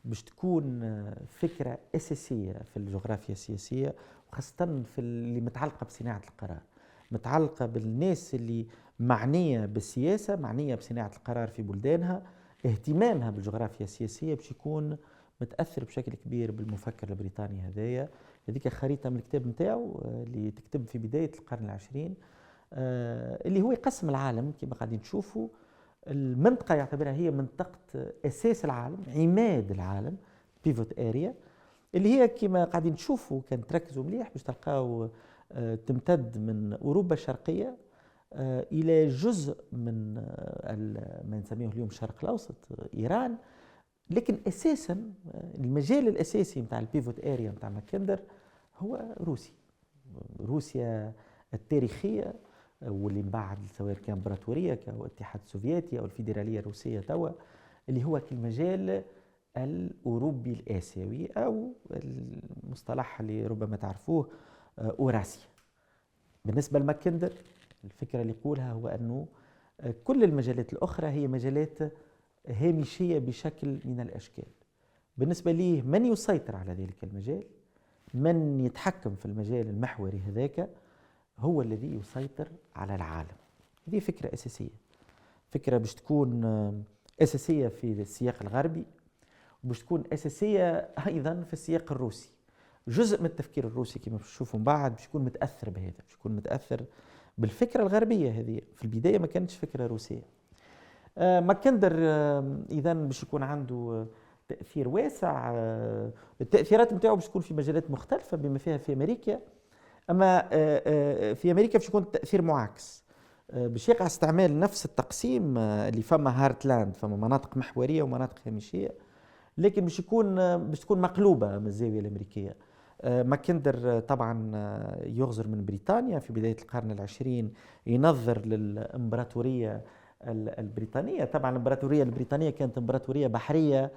باش تكون فكرة أساسية في الجغرافيا السياسية، وخاصة في اللي متعلقة بصناعة القرار، متعلقة بالناس اللي معنية بالسياسة، معنية بصناعة القرار في بلدانها، اهتمامها بالجغرافيا السياسية باش يكون متأثر بشكل كبير بالمفكر البريطاني هذايا. هذيك خريطة من الكتاب نتاعو اللي تكتب في بداية القرن العشرين، اللي هو يقسم العالم كما قاعدين تشوفوا. المنطقة يعتبرها هي منطقة أساس العالم، عماد العالم، بيفوت اريا، اللي هي كما قاعدين تشوفوا كان تركزوا مليح باش تلقاو تمتد من أوروبا الشرقية إلى جزء من ما نسميه اليوم الشرق الأوسط، إيران. لكن أساسا المجال الأساسي متاع البيفوت اريا متاع ماكندر هو روسيا التاريخية، واللي من بعد سواء كان امبراطوريه كالاتحاد السوفيتي او الفيدراليه الروسيه توا، اللي هو المجال الاوروبي الاسيوي، او المصطلح اللي ربما تعرفوه اوراسيا. بالنسبه لماكندر الفكره اللي يقولها هو انه كل المجالات الاخرى هي مجالات هامشيه بشكل من الاشكال. بالنسبه ليه من يسيطر على ذلك المجال، من يتحكم في المجال المحوري هذاك، هو الذي يسيطر على العالم. هذه فكرة أساسية، فكرة باش تكون أساسية في السياق الغربي، وباش تكون أساسية أيضا في السياق الروسي. جزء من التفكير الروسي كما باش تشوفوا من بعد باش يكون متأثر بهذا، باش يكون متأثر بالفكرة الغربية هذه. في البداية ما كانتش فكرة روسية. ماكندر إذا باش يكون عنده تأثير واسع. التأثيرات نتاعو باش تكون في مجالات مختلفة بما فيها في أمريكا، أما في أمريكا باش يكون التأثير معاكس، باش يقع استعمال نفس التقسيم اللي فما هارتلاند، فما مناطق محورية ومناطق هامشية، لكن باش تكون مقلوبة من الزاوية الأمريكية. ماكندر طبعا يغزر من بريطانيا في بداية القرن العشرين، ينظر للإمبراطورية البريطانية. طبعا الإمبراطورية البريطانية كانت إمبراطورية بحرية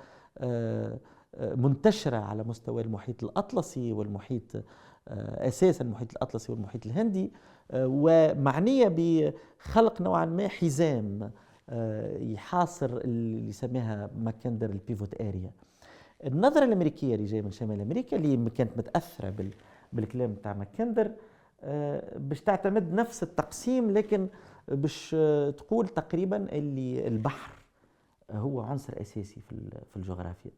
منتشرة على مستوى المحيط الأطلسي والمحيط أساسا المحيط الأطلسي والمحيط الهندي، ومعنية بخلق نوعا ما حزام يحاصر اللي يسميها ماكندر البيفوت اريا. النظرة الأمريكية اللي جاية من شمال أمريكا اللي كانت متأثرة بالكلام بتاع ماكندر باش تعتمد نفس التقسيم، لكن باش تقول تقريبا اللي البحر هو عنصر أساسي في الجغرافيا.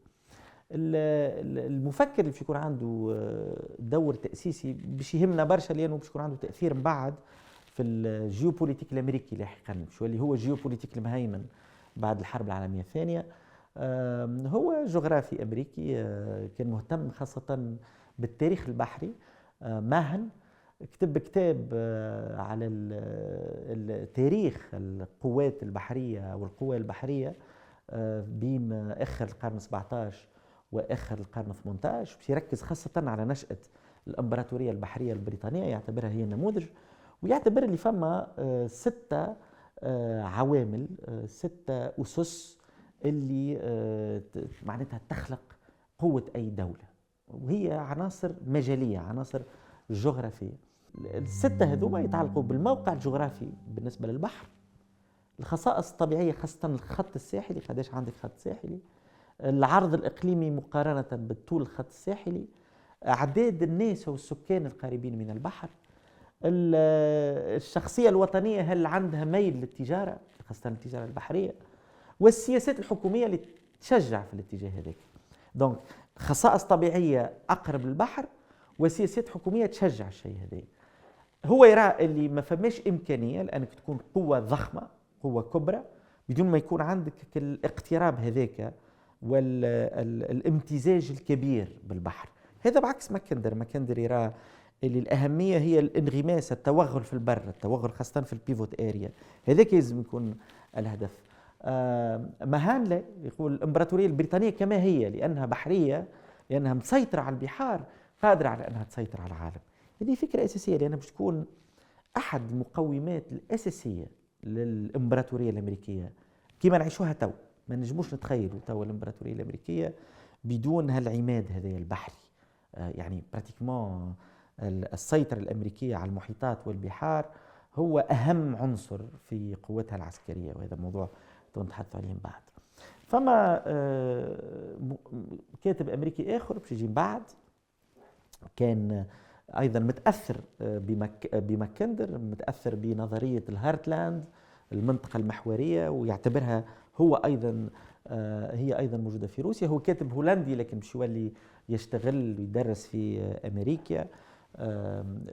المفكر اللي باش يكون عنده دور تأسيسي باش يهمنا برشا، لأنه باش يكون عنده تأثير من بعد في الجيوبوليتيك الأمريكي لاحقا، شو اللي هو الجيوبوليتيك المهيمن بعد الحرب العالمية الثانية. هو جغرافي أمريكي، كان مهتم خاصة بالتاريخ البحري. ماهن كتب كتاب على تاريخ القوات البحرية والقوى البحرية بين آخر القرن 17 وآخر القرن 18، باش يركز خاصة على نشأة الإمبراطورية البحرية البريطانية، يعتبرها هي النموذج، ويعتبر اللي فما 6 عوامل، 6 أسس اللي معناتها تخلق قوة أي دولة، وهي عناصر مجالية، عناصر جغرافية. ال6 هذوما يتعلقوا بالموقع الجغرافي بالنسبة للبحر، الخصائص الطبيعية خاصة الخط الساحلي، قداش عندك خط ساحلي، العرض الإقليمي مقارنة بالطول الخط الساحلي، أعداد الناس والسكان القريبين من البحر، الشخصية الوطنية هل عندها ميل للتجارة خاصة التجارة البحرية، والسياسات الحكومية اللي تشجع في الاتجاه هذاك. دونك خصائص طبيعية أقرب للبحر، وسياسات حكومية تشجع الشيء هذا. هو يرى اللي ما فماش إمكانية لأنك تكون قوة ضخمة، قوة كبرى، بدون ما يكون عندك الاقتراب هذاك والامتزاج الكبير بالبحر. هذا بعكس ماكندر. ماكندر يرى اللي الأهمية هي الانغماس، التوغل في البر، التوغل خاصة في البيفوت اريا، هذاك لازم يكون الهدف. مهان لا يقول الإمبراطورية البريطانية كما هي، لأنها بحرية، لأنها مسيطرة على البحار، قادرة على أنها تسيطر على العالم. هذه فكرة أساسية، لأنها باش تكون أحد المقومات الأساسية للإمبراطورية الأمريكية كما نعيشوها تو. ما نجموش نتخيلوا تو الإمبراطورية الأمريكية بدون هالعماد هذا البحري. يعني براتيكمون السيطرة الأمريكية على المحيطات والبحار هو أهم عنصر في قوتها العسكرية، وهذا موضوع نتحدث عليه من بعد. فما كاتب أمريكي آخر باش يجي من بعد كان أيضا متأثر بماكندر، متأثر بنظرية الهارتلاند، المنطقة المحورية، ويعتبرها هو أيضا هي أيضا موجودة في روسيا. هو كاتب هولندي لكن باش يولي يشتغل ويدرس في أمريكا.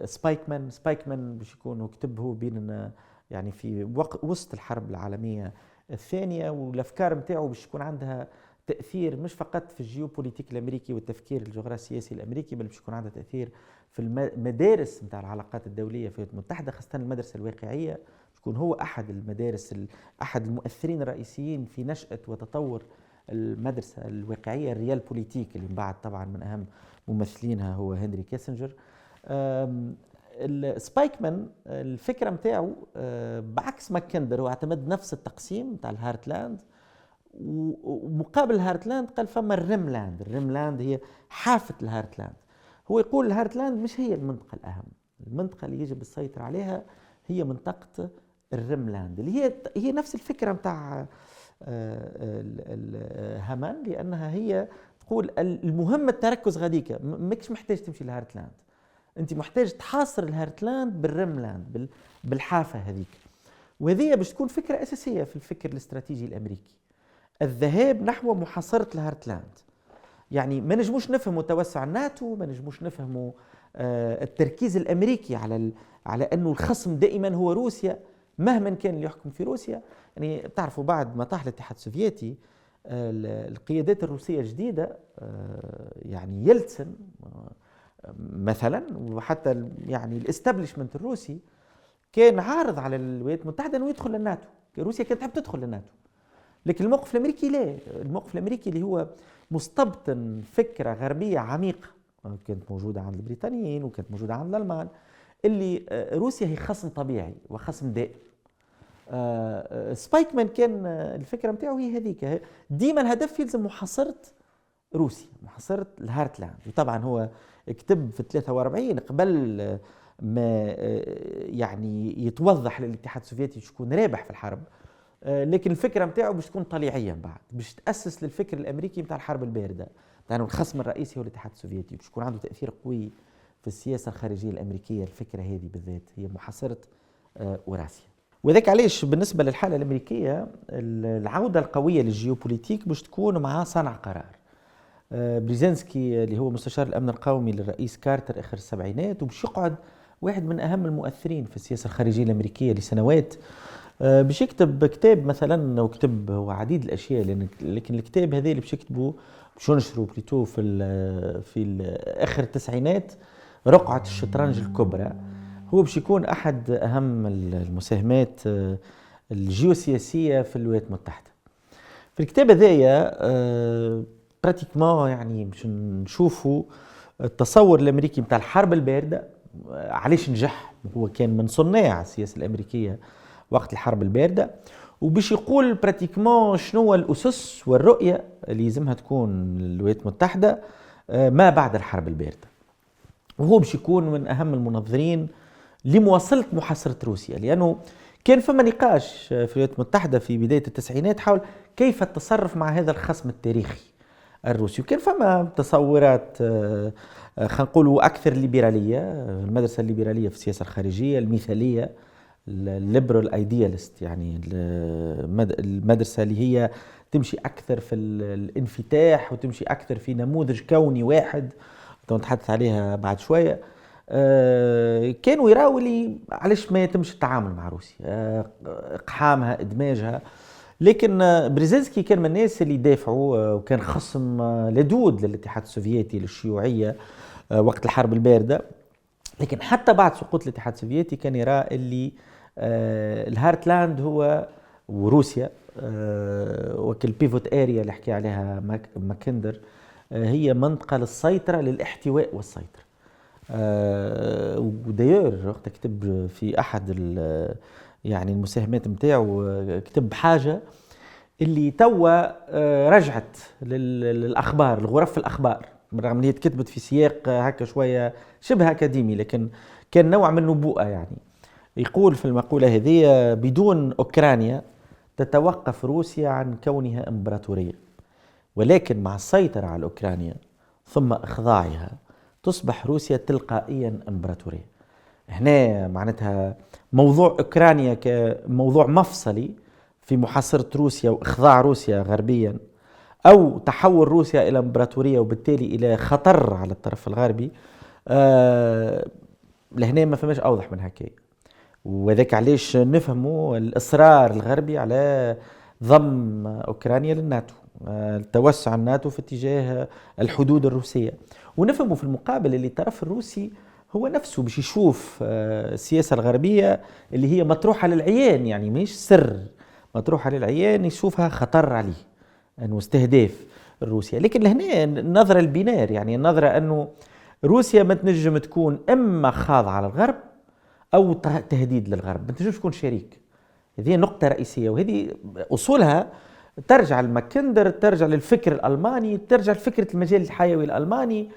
سبايكمان باش يكون كتبه بين يعني في وسط الحرب العالمية الثانية، والأفكار متاعه باش يكون عندها تأثير مش فقط في الجيوبوليتيك الأمريكي والتفكير الجغرافي السياسي الأمريكي، بل باش يكون عندها تأثير في المدارس متاع العلاقات الدولية في الولايات المتحدة، خاصة المدرسة الواقعية. يكون هو أحد المدارس، أحد المؤثرين الرئيسيين في نشأة وتطور المدرسة الواقعية الريال بوليتيك، اللي من بعد طبعا من أهم ممثلينها هو هنري كيسنجر. سبايكمان الفكرة متاعه بعكس ماكندر، هو اعتمد نفس التقسيم متاع الهارتلاند، ومقابل الهارتلاند قال فما الريملاند هي حافة الهارتلاند. هو يقول الهارتلاند مش هي المنطقة الأهم، المنطقة اللي يجب السيطرة عليها هي منطقة الريملاند، اللي هي نفس الفكرة متاع هامان، لأنها هي تقول المهم التركز غاديك، ماكش محتاج تمشي لهارتلاند، أنت محتاج تحاصر الهارتلاند بالريملاند، بالحافة هذيك. وهذه باش تكون فكرة أساسية في الفكر الاستراتيجي الأمريكي، الذهاب نحو محاصرة الهارتلاند. يعني ما نجموش نفهموا توسع الناتو، ما نجموش نفهموا التركيز الأمريكي على أنه الخصم دائما هو روسيا مهما كان اللي يحكم في روسيا. يعني بتعرفوا بعد ما طاح الاتحاد السوفيتي القيادات الروسية الجديدة يعني يلتسن مثلا، وحتى يعني الاستابليشمنت الروسي كان عارض على الولايات المتحدة أنه يدخل للناتو. روسيا كانت تحب تدخل للناتو، لكن الموقف الأمريكي لا. الموقف الأمريكي اللي هو مستبطن فكرة غربية عميقة كانت موجودة عند البريطانيين وكانت موجودة عند الألمان، اللي روسيا هي خصم طبيعي وخصم دائم. سبايكمان كان الفكرة متاعه هي هذيك، ديما الهدف يلزم محاصرة روسيا، محاصرة الهارتلاند. وطبعا هو كتب في 43 قبل ما يعني يتوضح للاتحاد السوفيتي شكون رابح في الحرب، لكن الفكرة متاعه باش تكون طليعية من بعد، باش تأسس للفكر الأمريكي متاع الحرب الباردة، لأنه الخصم الرئيسي هو الاتحاد السوفيتي، باش يكون عنده تأثير قوي في السياسة الخارجية الأمريكية. الفكرة هذه بالذات هي محاصرة أوراسيا. وذاك علاش بالنسبة للحالة الأمريكية العودة القوية للجيوبوليتيك باش تكون مع صانع قرار. بريزنسكي اللي هو مستشار الأمن القومي للرئيس كارتر آخر السبعينات، وباش يقعد واحد من أهم المؤثرين في السياسة الخارجية الأمريكية لسنوات، باش يكتب كتاب مثلا، وكتب هو عديد الاشياء، لكن الكتاب هذا اللي باش يكتبه باش ينشروا بليتو في اخر التسعينات، رقعة الشطرنج الكبرى. هو باش يكون احد اهم المساهمات الجيوسياسية في الولايات المتحدة. في الكتاب هذايا براتيكمون يعني باش نشوفوا التصور الامريكي نتاع الحرب الباردة، علاش نجح. هو كان من صناع السياسة الامريكية وقت الحرب الباردة، وباش يقول براتيكمون شنو الأسس والرؤية اللي يلزمها تكون الولايات المتحدة ما بعد الحرب الباردة. وهو باش يكون من أهم المنظرين لمواصلة محاصرة روسيا، لأنه كان فما نقاش في الولايات المتحدة في بداية التسعينات حول كيف التصرف مع هذا الخصم التاريخي الروسي، وكان فما تصورات خلينا نقولوا أكثر ليبرالية، المدرسة الليبرالية في السياسة الخارجية المثالية، الليبرال ايديالست، يعني المدرسة اللي هي تمشي أكثر في الانفتاح وتمشي أكثر في نموذج كوني واحد نتحدث عليها بعد شوية. كانوا يراوا لي علاش ما يتمش التعامل مع روسيا، اقحامها، ادماجها. لكن بريزنسكي كان من الناس اللي دافعوا، وكان خصم لدود للاتحاد السوفيتي للشيوعيه وقت الحرب البارده. لكن حتى بعد سقوط الاتحاد السوفيتي كان يرى اللي الهارتلاند هو وروسيا وكل بيفوت اريا اللي حكي عليها ماكندر، هي منطقه للسيطره، للاحتواء والسيطره. ودايور وقت كتب في احد يعني المساهمات نتاعو، كتب حاجه اللي توا رجعت للاخبار، لغرف الاخبار، بالرغم ان هي كتبت في سياق هكا شويه شبه اكاديمي، لكن كان نوع من النبوءه. يعني يقول في المقوله هذه: بدون اوكرانيا تتوقف روسيا عن كونها امبراطوريه، ولكن مع السيطره على اوكرانيا ثم اخضاعها تصبح روسيا تلقائيا امبراطوريه. هنا معناتها موضوع اوكرانيا كموضوع مفصلي في محاصره روسيا واخضاع روسيا غربيا، او تحول روسيا الى امبراطوريه وبالتالي الى خطر على الطرف الغربي. لهنا ما فماش اوضح من هكا. وذاك علاش نفهموا الاصرار الغربي على ضم اوكرانيا للناتو، التوسع الناتو في اتجاه الحدود الروسيه. ونفهموا في المقابل اللي الطرف الروسي هو نفسه باش يشوف السياسه الغربيه اللي هي مطروحه للعيان، يعني مش سر، مطروحه للعيان، يشوفها خطر عليه، انه استهداف روسيا. لكن لهنا النظره البينار، يعني النظره انه روسيا ما تنجم تكون اما خاضعه للغرب او تهديد للغرب، ما تنجمش تكون شريك. هذه نقطه رئيسيه، وهذه اصولها ترجع لماكندر، ترجع للفكر الالماني، ترجع لفكره المجال الحيوي الالماني،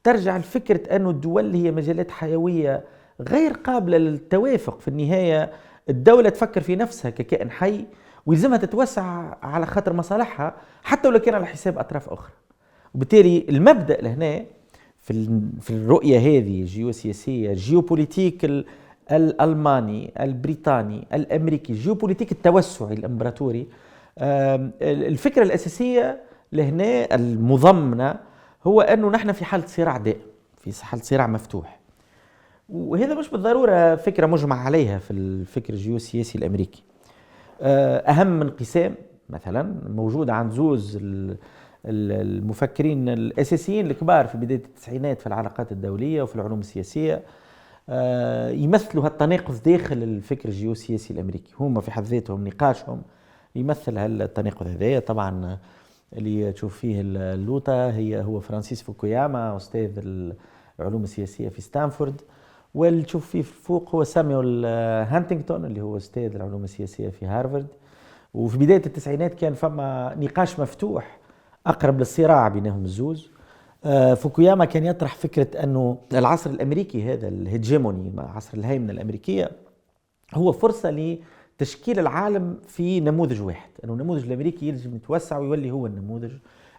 ترجع لفكره انه الدول هي مجالات حيويه غير قابله للتوافق. في النهايه الدوله تفكر في نفسها ككائن حي، ويلزمها تتوسع على خاطر مصالحها حتى ولو كان على حساب اطراف اخرى. وبالتالي المبدا لهنا في الرؤيه هذه الجيوسياسيه، الجيوبوليتيك الالماني البريطاني الامريكي، الجيوبوليتيك التوسعي الامبراطوري، الفكره الاساسيه لهنا المضمنه هو انه نحن في حاله صراع دائم، في حاله صراع مفتوح. وهذا مش بالضروره فكره مجمع عليها في الفكر الجيوسياسي الامريكي. اهم انقسام مثلا موجود عند زوز المفكرين الاساسيين الكبار في بدايه التسعينات في العلاقات الدوليه وفي العلوم السياسيه، يمثلوا هالتناقض داخل الفكر الجيوسياسي الامريكي. هم في حد ذاتهم نقاشهم يمثل هالتناقض هذايا. طبعا اللي تشوف فيه اللوطه هو فرانسيس فوكوياما، استاذ العلوم السياسيه في ستانفورد، واللي تشوف فيه فوق هو سامويل هانتينغتون اللي هو استاذ العلوم السياسيه في هارفارد. وفي بدايه التسعينات كان فما نقاش مفتوح اقرب للصراع بينهم الزوز. فوكوياما كان يطرح فكره انه العصر الامريكي هذا الهيجيموني، عصر الهيمنه الامريكيه، هو فرصه لتشكيل العالم في نموذج واحد، انه النموذج الامريكي يلزم يتوسع ويولي هو النموذج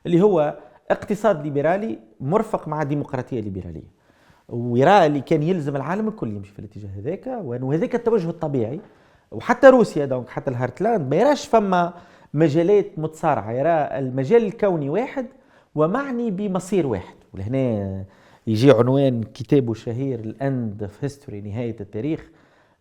اللي هو اقتصاد ليبرالي مرفق مع ديمقراطيه ليبراليه. ويرى اللي كان يلزم العالم الكل يمشي في الاتجاه هذاك، وانه هذاك التوجه الطبيعي. وحتى روسيا دونك حتى الهارتلاند ما يراش فما مجالات متصارعه، يرى المجال الكوني واحد ومعني بمصير واحد. ولهنا يجي عنوان كتابه الشهير الاند اوف هيستوري، نهايه التاريخ،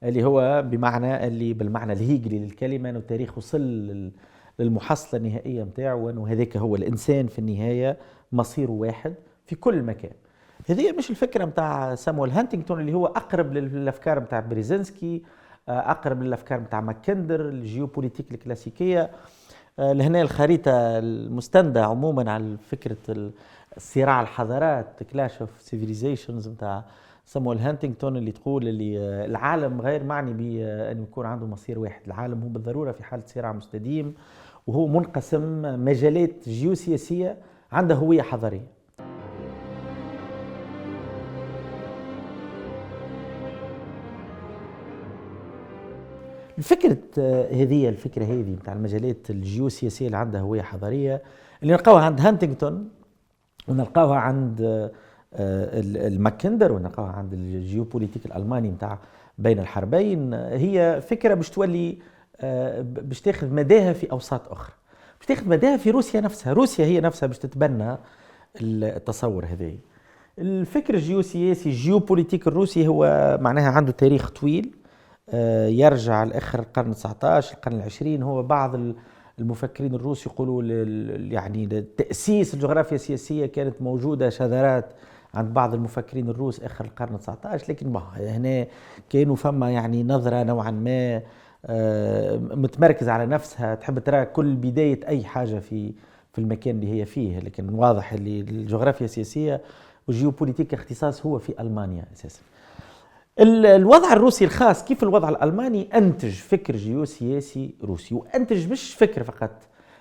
اللي هو بمعنى اللي بالمعنى الهيجلي للكلمه، انه التاريخ وصل للمحصله النهائيه نتاعو، وانه هذاك هو الانسان في النهايه مصيره واحد في كل مكان. هذه مش الفكره نتاع سامويل هانتينغتون اللي هو اقرب للافكار نتاع بريزنسكي، اقرب للافكار نتاع ماكندر الجيوبوليتيك الكلاسيكيه. لهنا الخريطه المستندة عموما على فكره صراع الحضارات، كلاش اوف سيفيليزيشنز نتاع سامويل هانتينغتون، اللي تقول اللي العالم غير معني بأن يكون عنده مصير واحد، العالم هو بالضروره في حاله صراع مستديم، وهو منقسم مجالات جيوسياسيه عندها هويه حضاريه. الفكره هذه نتاع المجالات الجيوسياسيه اللي عندها هويه حضاريه، اللي نلقاوها عند هانتينغتون ونلقاوها عند الماكندر ونلقاوها عند الجيوبوليتيك الالماني نتاع بين الحربين، هي فكره باش تولي باش تاخذ مداها في اوساط اخرى، باش تاخذ مداها في روسيا نفسها. روسيا هي نفسها باش تتبنى التصور هذا. الفكر الجيوسياسي الجيوبوليتيك الروسي هو معناها عنده تاريخ طويل، يرجع لآخر القرن 19 القرن العشرين. هو بعض المفكرين الروس يقولوا يعني تأسيس الجغرافيا السياسية كانت موجودة شذرات عند بعض المفكرين الروس آخر القرن 19، لكن هنا كانوا فما يعني نظرة نوعا ما متمركزة على نفسها، تحب ترى كل بداية أي حاجة في المكان اللي هي فيه. لكن واضح اللي الجغرافيا السياسية والجيوبوليتيك اختصاص هو في ألمانيا أساسا. الوضع الروسي الخاص كيف الوضع الألماني أنتج فكر جيوسياسي روسي، وأنتج مش فكر فقط،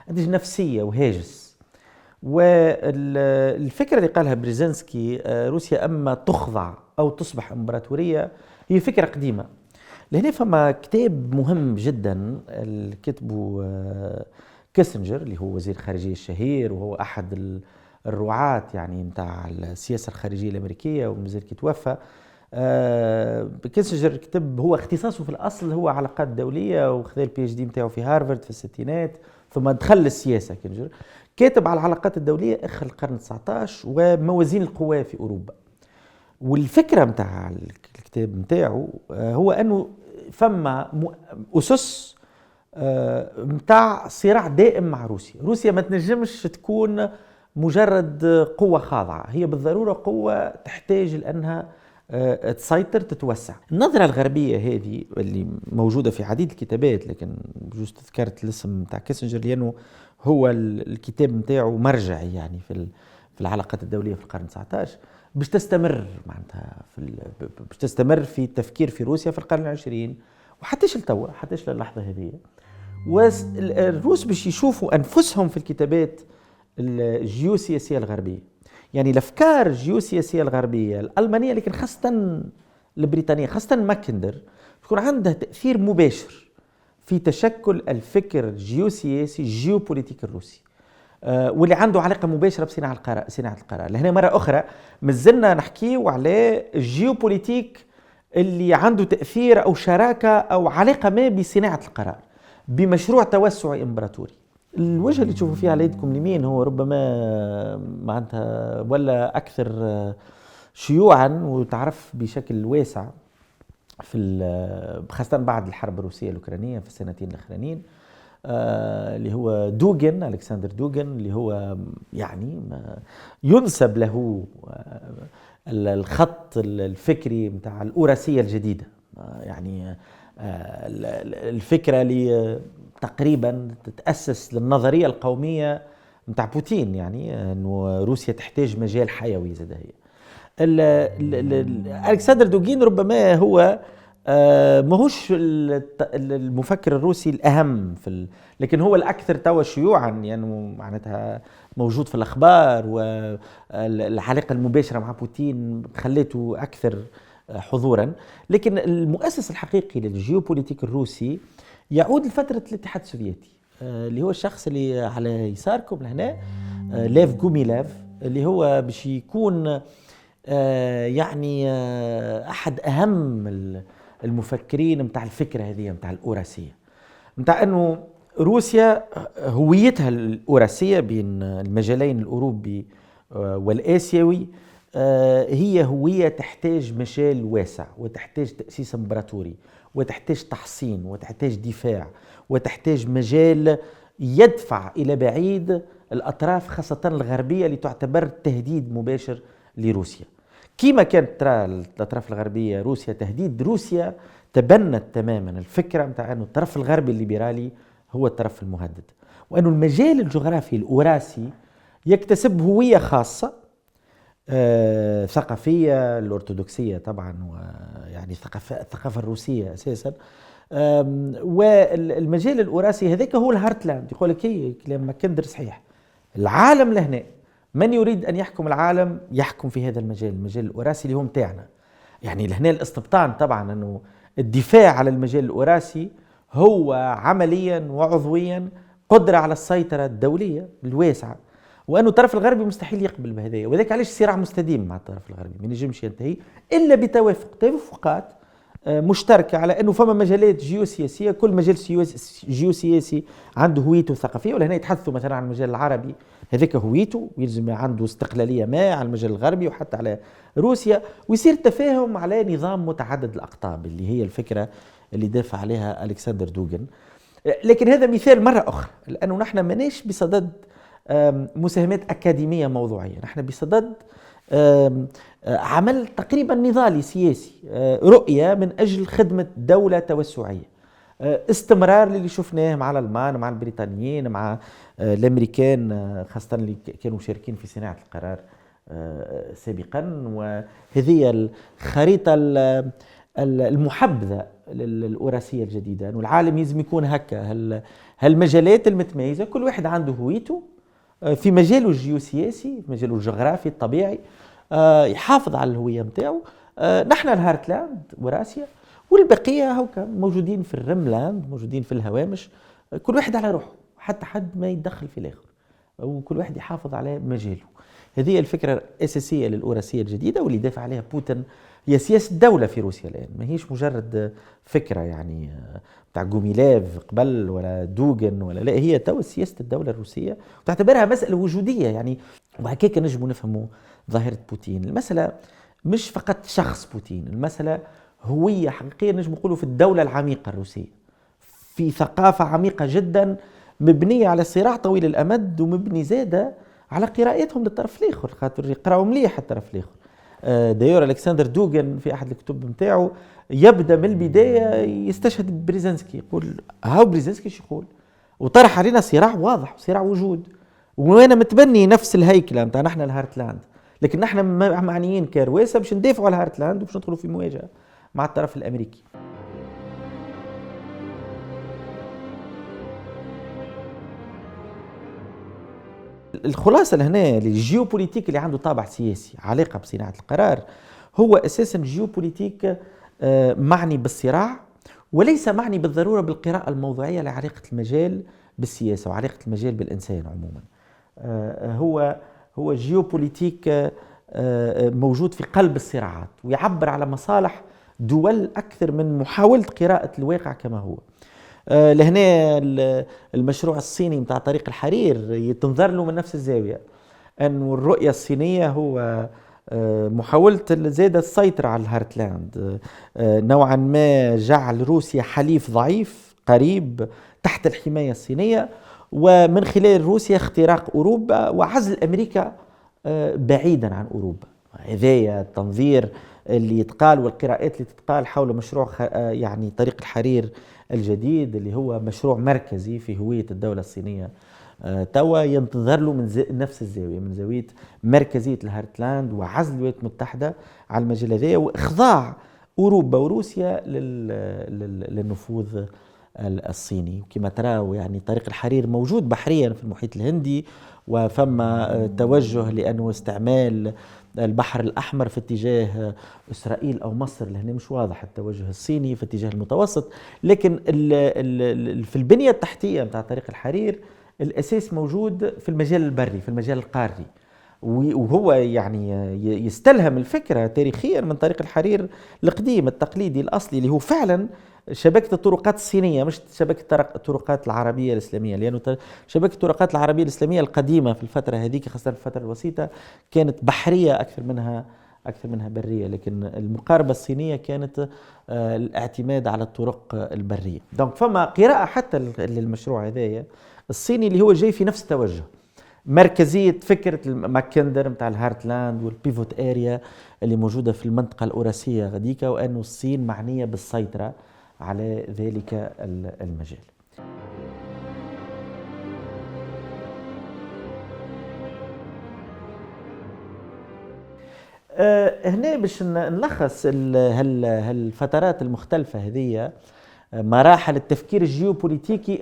أنتج نفسية وهاجس. والفكرة اللي قالها بريزنسكي روسيا أما تخضع أو تصبح إمبراطورية هي فكرة قديمة. لهنا فما كتاب مهم جدا اللي كتبه كيسنجر اللي هو وزير الخارجية الشهير، وهو أحد الرعاة يعني متاع السياسة الخارجية الأمريكية ومازال كي توفى. كيسنجر كتب، هو اختصاصه في الأصل هو علاقات دولية، وخذ البي اتش دي متاعه في هارفارد في الستينات، ثم دخل السياسة. كيسنجر كاتب على العلاقات الدولية آخر القرن 19 وموازين القوى في أوروبا. والفكرة متاع الكتاب متاعه هو أنه فما أسس متاع صراع دائم مع روسيا. روسيا ما تنجمش تكون مجرد قوة خاضعة، هي بالضرورة قوة تحتاج لأنها تسيطر تتوسع. النظرة الغربية هذه اللي موجودة في عديد الكتابات، لكن بجوز تذكرت الاسم متاع كيسنجر لأنه هو الكتاب متاعه مرجعي يعني في العلاقات الدولية في القرن 19، باش تستمر معناتها باش تستمر في التفكير في روسيا في القرن العشرين وحتىش لتوا، حتىش للحظة هذه. والروس باش يشوفوا أنفسهم في الكتابات الجيوسياسية الغربية، يعني الأفكار الجيوسياسية الغربية الألمانية لكن خاصة البريطانية خاصة ماكندر يكون عندها تأثير مباشر في تشكل الفكر الجيوسياسي الجيوبوليتيك الروسي، واللي عنده علاقة مباشرة بصناعة القرار. لهنا مرة أخرى مازلنا نحكيه على الجيوبوليتيك اللي عنده تأثير أو شراكة أو علاقة ما بصناعة القرار بمشروع توسعي إمبراطوري. الوجهة اللي تشوفوا فيها على يدكم اليمين هو ربما معناتها ولا أكثر شيوعا وتعرف بشكل واسع خاصة بعد الحرب الروسية الأوكرانية في السنتين الأخرانيين، اللي هو دوغن، ألكسندر دوغن، اللي هو يعني ينسب له الخط الفكري متاع الأوراسية الجديدة، يعني الفكرة اللي تقريبا تتأسس للنظرية القومية متاع بوتين، يعني أنه روسيا تحتاج مجال حيوي زاد هي. ألكسندر دوغين ربما هو ماهوش المفكر الروسي الأهم لكن هو الأكثر توا شيوعا، يعني معناتها موجود في الأخبار، والعلاقة المباشرة مع بوتين خليته أكثر حضورا. لكن المؤسس الحقيقي للجيوبوليتيك الروسي يعود لفترة الاتحاد السوفيتي، اللي هو الشخص اللي على يساركم لهنا، ليف جوميليف، اللي هو باش يكون يعني أحد أهم المفكرين متاع الفكرة هذه متاع الأوراسية، متاع أنه روسيا هويتها الأوراسية بين المجالين الأوروبي والآسيوي هي هوية تحتاج مجال واسع، وتحتاج تأسيس إمبراطوري، وتحتاج تحصين، وتحتاج دفاع، وتحتاج مجال يدفع إلى بعيد الأطراف خاصة الغربية اللي تعتبر تهديد مباشر لروسيا. كما كانت ترى الأطراف الغربية روسيا تهديد، روسيا تبنت تماما الفكرة متاع أنه الطرف الغربي الليبرالي هو الطرف المهدد، وأنه المجال الجغرافي الأوراسي يكتسب هوية خاصة ثقافية، الأرثوذكسية طبعا، ويعني الثقافة الروسية أساسا. والمجال الأوراسي هذاك هو الهارتلاند. يقول لك هي كلام ماكندر صحيح، العالم لهنا من يريد أن يحكم العالم يحكم في هذا المجال الأوراسي اللي هو متاعنا. يعني لهنا الاستبطان طبعا أنه الدفاع على المجال الأوراسي هو عمليا وعضويا قدرة على السيطرة الدولية الواسعة، وأنه الطرف الغربي مستحيل يقبل بهذا، وذلك علاش صراع مستديم مع الطرف الغربي ما ينجمش ينتهي إلا بتوافقات مشتركة على أنه فما مجالات جيوسياسية، كل مجال جيوسياسي عنده هويته الثقافية. ولهنا يتحدثوا مثلا عن المجال العربي، هذاك هويته ويلزم عنده استقلالية ما على المجال الغربي وحتى على روسيا، ويصير تفاهم على نظام متعدد الأقطاب اللي هي الفكرة اللي دافع عليها ألكسندر دوغن. لكن هذا مثال مرة أخرى، لأنه نحن ماناش بصدد مساهمات أكاديمية موضوعية، نحن بصدد عمل تقريبا نضالي سياسي، رؤية من أجل خدمة دولة توسعية، استمرار للي شفناه مع الألمان مع البريطانيين مع الأمريكان، خاصة اللي كانوا مشاركين في صناعة القرار سابقا. وهذه الخريطة المحبذة للأوراسية الجديدة، أنه العالم يلزم يكون هكا، هالمجالات المتميزة كل واحد عنده هويته في مجاله الجيوسياسي، في مجاله الجغرافي الطبيعي، يحافظ على الهوية متاعه. نحن الهارتلاند وراسيا، والبقية هوكا موجودين في الرملاند، موجودين في الهوامش، كل واحد على روحه حتى حد ما يتدخل في الآخر، وكل واحد يحافظ على مجاله. هذه الفكرة الأساسية للأوراسية الجديدة واللي دافع عليها بوتين. هي سياسة الدولة في روسيا الآن، ما هيش مجرد فكرة يعني بتاع جوميلاف قبل ولا دوغن ولا لا، هي تو سياسة الدولة الروسية وتعتبرها مسألة وجودية يعني. وهكاك نجموا نفهموا ظاهرة بوتين. المسألة مش فقط شخص بوتين، المسألة هوية حقيقية نجم نقولوا في الدولة العميقة الروسية، في ثقافة عميقة جدا مبنية على صراع طويل الأمد، ومبني زادة على قراءتهم للطرف الآخر، خاطر يقراوا مليح الطرف الآخر. دايور ألكسندر دوغن في أحد الكتب متاعه يبدأ من البداية يستشهد ببريزنسكي، يقول هاو بريزنسكي شو يقول، وطرح علينا صراع واضح وصراع وجود. وانا متبني نفس الهيكله نتاع نحن الهارتلاند، لكن نحن معنيين كرواسه باش ندافعوا على الهارتلاند وباش ندخلوا في مواجهه مع الطرف الامريكي. الخلاصه لهنا الجيوبوليتيك اللي عنده طابع سياسي علاقه بصناعه القرار هو اساسا جيوبوليتيك معني بالصراع، وليس معني بالضروره بالقراءه الموضوعيه لعلاقه المجال بالسياسه وعلاقه المجال بالانسان عموما. هو جيوبوليتيك موجود في قلب الصراعات ويعبر على مصالح دول أكثر من محاولة قراءة الواقع كما هو. لهنا المشروع الصيني متاع طريق الحرير يتنظر له من نفس الزاوية، أن الرؤية الصينية هو محاولة زادة السيطرة على الهارتلاند، نوعا ما جعل روسيا حليف ضعيف قريب تحت الحماية الصينية، ومن خلال روسيا اختراق أوروبا وعزل أمريكا بعيدا عن أوروبا. هذايا التنظير اللي يتقال والقراءات اللي تتقال حول مشروع يعني طريق الحرير الجديد اللي هو مشروع مركزي في هوية الدولة الصينية توا ينتظر له من نفس الزاوية، من زاوية مركزية الهارتلاند وعزل الولايات المتحدة على المجال هذا وإخضاع أوروبا وروسيا للنفوذ الصيني. وكما تراوا يعني طريق الحرير موجود بحريا في المحيط الهندي، وفما توجه لأنه استعمال البحر الأحمر في اتجاه إسرائيل أو مصر، لهنا مش واضح التوجه الصيني في اتجاه المتوسط. لكن في البنية التحتية متاع طريق الحرير الأساس موجود في المجال البري، في المجال القاري، وهو يعني يستلهم الفكرة تاريخيا من طريق الحرير القديم التقليدي الأصلي اللي هو فعلا شبكة الطرقات الصينية مش شبكة الطرقات العربية الإسلامية، لأنه شبكة الطرقات العربية الإسلامية القديمة في الفترة هذيك خاصة في الفترة الوسيطة كانت بحرية أكثر منها برية، لكن المقاربة الصينية كانت الاعتماد على الطرق البرية. دونك فما قراءة حتى للمشروع هذايا الصيني اللي هو جاي في نفس التوجه، مركزية فكرة ماكندر متاع الهارتلاند والبيفوت اريا اللي موجودة في المنطقة الأوراسية غديك، وأن الصين معنية بالسيطرة على ذلك المجال. هنا باش نلخص هالفترات المختلفة هذه مراحل التفكير الجيوبوليتيكي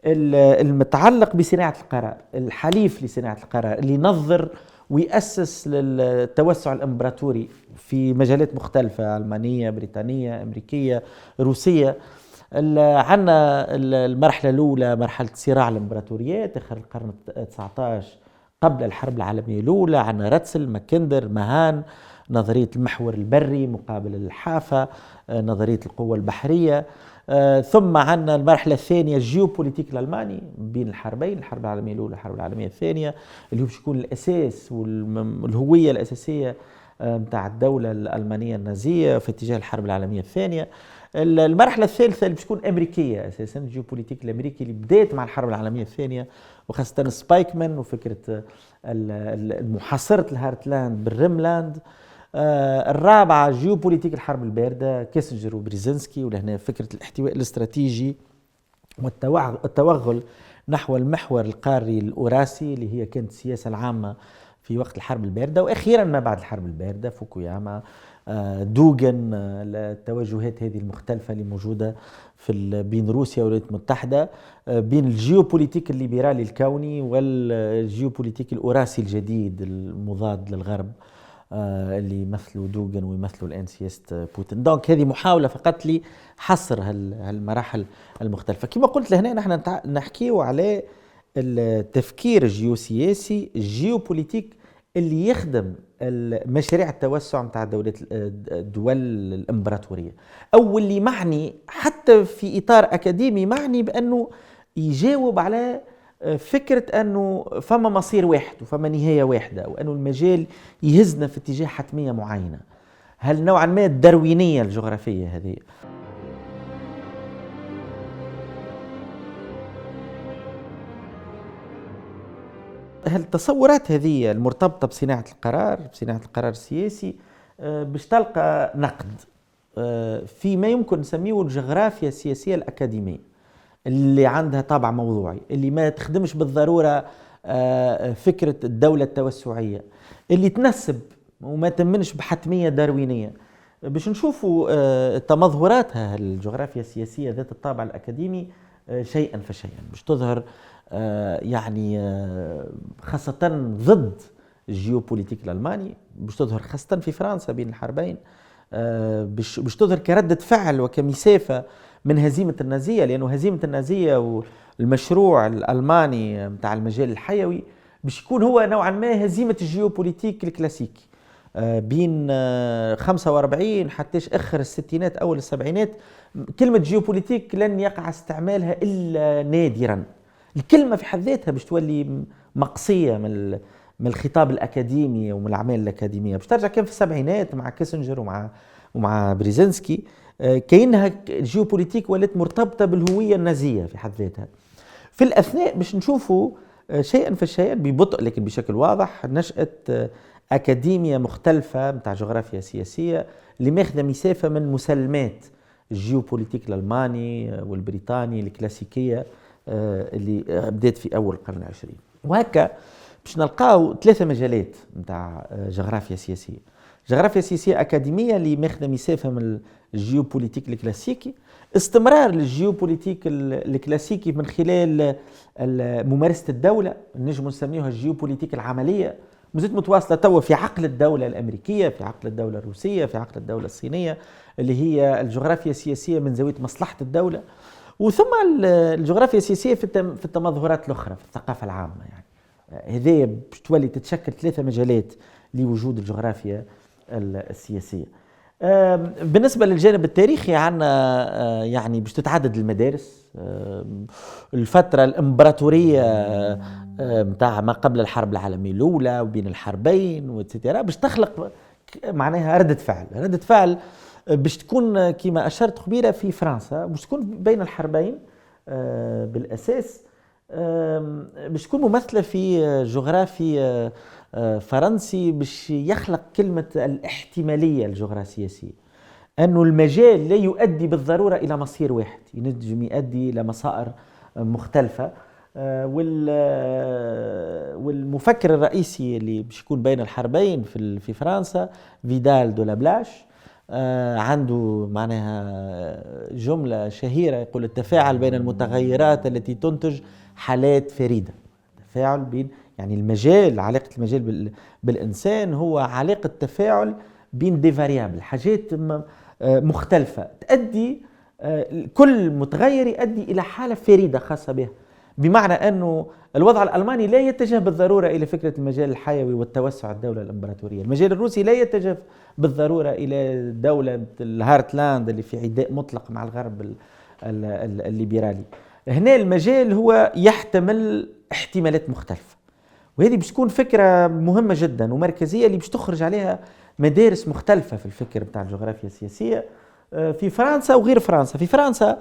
المتعلق بصناعة القرار، الحليف لصناعة القرار اللي ينظر ويأسس للتوسع الإمبراطوري في مجالات مختلفة، ألمانية، بريطانية، أمريكية، روسية. عندنا المرحلة الأولى مرحلة صراع الإمبراطوريات آخر القرن 19 قبل الحرب العالمية الأولى، عندنا راتسل، ماكندر، ماهان، نظرية المحور البري مقابل الحافة، نظرية القوة البحرية. ثم عندنا المرحلة الثانية الجيوبوليتيك الألماني بين الحربين، الحرب العالمية الأولى والحرب العالمية الثانية، اللي هو باش يكون الأساس والهوية الأساسية متاع الدولة الألمانية النازية في اتجاه الحرب العالمية الثانية. المرحلة الثالثة اللي باش تكون أمريكية أساسا، الجيوبوليتيك الأمريكي اللي بدأت مع الحرب العالمية الثانية، وخاصة سبايكمان وفكرة محاصرة الهارتلاند بالريملاند. الرابعة جيوبوليتيك الحرب الباردة، كيسنجر وبريزنسكي، ولهنا فكرة الاحتواء الاستراتيجي والتوغل نحو المحور القاري الأوراسي اللي هي كانت السياسة العامة في وقت الحرب الباردة. وأخيرا ما بعد الحرب الباردة فوكوياما، دوغن، التوجهات هذه المختلفة اللي موجودة بين روسيا والولايات المتحدة، بين الجيوبوليتيك الليبرالي الكوني والجيوبوليتيك الأوراسي الجديد المضاد للغرب، اللي يمثلوا دوغن ويمثلوا الآن سياسة بوتين. دونك هذه محاولة فقط لحصر هالمراحل المختلفة. كما قلت لهنا نحن نحكيو على التفكير الجيوسياسي الجيوبوليتيك اللي يخدم مشاريع التوسع متاع الدول الإمبراطورية، أو اللي معني حتى في إطار أكاديمي معني بأنه يجاوب على فكرة أنه فما مصير واحد وفما نهاية واحدة، وأنه المجال يهزنا في اتجاه حتمية معينة. هل نوعا ما الداروينية الجغرافية هذه؟ التصورات هذه المرتبطة بصناعة القرار السياسي باش تلقى نقد فيما يمكن نسميه الجغرافيا السياسية الأكاديمية، اللي عندها طابع موضوعي، اللي ما تخدمش بالضرورة فكرة الدولة التوسعية، اللي تنسب وما تمنش بحتمية داروينية. باش نشوفوا تمظهراتها الجغرافيا السياسية ذات الطابع الأكاديمي شيئا فشيئا، باش تظهر يعني خاصة ضد الجيوبوليتيك الألماني، باش تظهر خاصة في فرنسا بين الحربين، باش تظهر كردة فعل وكمسافة من هزيمة النازية، لأنه هزيمة النازية والمشروع الألماني متاع المجال الحيوي باش يكون هو نوعا ما هزيمة الجيوبوليتيك الكلاسيكي بين 45 حتى آخر الستينات أول السبعينات. كلمة جيوبوليتيك لن يقع استعمالها إلا نادرا. الكلمة في حد ذاتها باش تولي مقصية من الخطاب الأكاديمي ومن الأعمال الأكاديمية. باش ترجع كان في السبعينات مع كيسنجر ومع بريزنسكي كأنها الجيوبوليتيك ولات مرتبطة بالهوية النازية في حد ذاتها. في الأثناء باش نشوفوا شيئا فشيئا ببطء لكن بشكل واضح نشأة أكاديمية مختلفة متاع جغرافيا سياسية اللي ماخذة مسافة من مسلمات الجيوبوليتيك الألماني والبريطاني الكلاسيكية اللي بدأت في أول القرن العشرين. وهكا باش نلقاو ثلاثة مجالات متاع جغرافيا سياسية أكاديمية اللي ماخذة مسافة من الجيوبوليتيك الكلاسيكي، استمرار للجيوبوليتيك الكلاسيكي من خلال ممارسة الدولة، نجم نسميوها الجيوبوليتيك العملية، مازالت متواصلة توا في عقل الدولة الأمريكية، في عقل الدولة الروسية، في عقل الدولة الصينية، اللي هي الجغرافيا السياسية من زاوية مصلحة الدولة. وثم الجغرافيا السياسية في التمظهرات الأخرى في الثقافة العامة. يعني هذه باش تولي تتشكل ثلاثة مجالات لوجود الجغرافيا السياسية. بالنسبة للجانب التاريخي عنا يعني باش تتعدد المدارس. الفترة الإمبراطورية متاع ما قبل الحرب العالمية الأولى وبين الحربين وتترى باش تخلق معناها ردة فعل باش تكون كما أشرت خبيرة في فرنسا، باش تكون بين الحربين بالأساس، باش تكون ممثلة في جغرافي فرنسي باش يخلق كلمة الاحتمالية الجغرافية السياسية، أنه المجال لا يؤدي بالضرورة إلى مصير واحد، ينجم يؤدي إلى مصائر مختلفة. والمفكر الرئيسي اللي باش يكون بين الحربين في فرنسا فيدال دو لابلاش، عنده معناها جملة شهيرة يقول: التفاعل بين المتغيرات التي تنتج حالات فريدة. تفاعل بين يعني المجال، علاقة المجال بالإنسان هو علاقة تفاعل بين دي فاريابل، حاجات مختلفة تؤدي، كل متغير يؤدي إلى حالة فريدة خاصة به. بمعنى أنه الوضع الألماني لا يتجه بالضرورة إلى فكرة المجال الحيوي والتوسع الدولة الإمبراطورية. المجال الروسي لا يتجه بالضرورة إلى دولة الهارتلاند اللي في عداء مطلق مع الغرب الليبرالي. هنا المجال هو يحتمل احتمالات مختلفة، وهذه باش تكون فكرة مهمة جدا ومركزية اللي باش تخرج عليها مدارس مختلفة في الفكر بتاع الجغرافيا السياسية في فرنسا وغير فرنسا. في فرنسا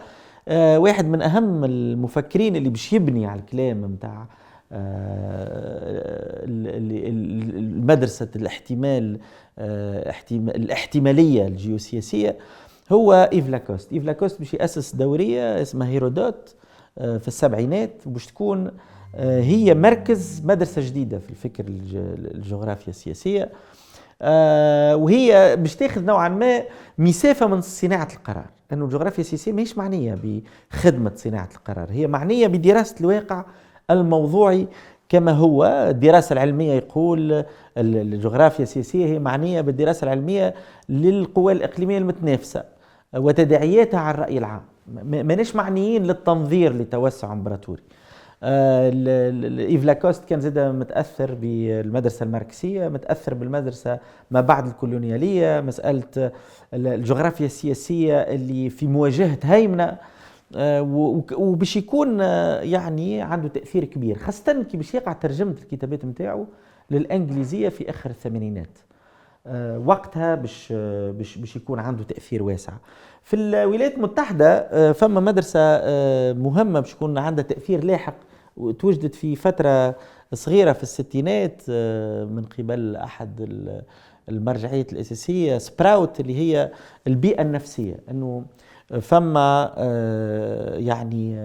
واحد من أهم المفكرين اللي باش يبني على الكلام متاع مدرسة الاحتمال الاحتمالية الجيوسياسية هو إيف لاكوست. إيف لاكوست باش يأسس دورية اسمها هيرودوت في السبعينات، وباش تكون هي مركز مدرسة جديدة في الفكر الجغرافيا السياسية، وهي باش تاخذ نوعا ما مسافة من صناعة القرار. لأنه الجغرافيا السياسية ماهيش معنية بخدمة صناعة القرار، هي معنية بدراسة الواقع الموضوعي كما هو. الدراسة العلمية يقول الجغرافيا السياسية هي معنية بالدراسة العلمية للقوى الإقليمية المتنافسة وتداعياتها على الرأي العام، ماناش معنيين للتنظير لتوسع امبراطوري. إيف لاكوست كان زاده متأثر بالمدرسة الماركسية، متأثر بالمدرسة ما بعد الكولونيالية، مسألة الجغرافيا السياسية اللي في مواجهة هيمنة، وباش يكون يعني عنده تأثير كبير، خاصة كي باش يقع ترجمة الكتابات متاعه للإنجليزية في آخر الثمانينات. وقتها باش يكون عنده تأثير واسع. في الولايات المتحدة فما مدرسة مهمة باش يكون عندها تأثير لاحق، وتوجدت في فترة صغيرة في الستينات من قبل أحد المرجعيات الأساسية سبراوت، اللي هي البيئة النفسية. أنه فما يعني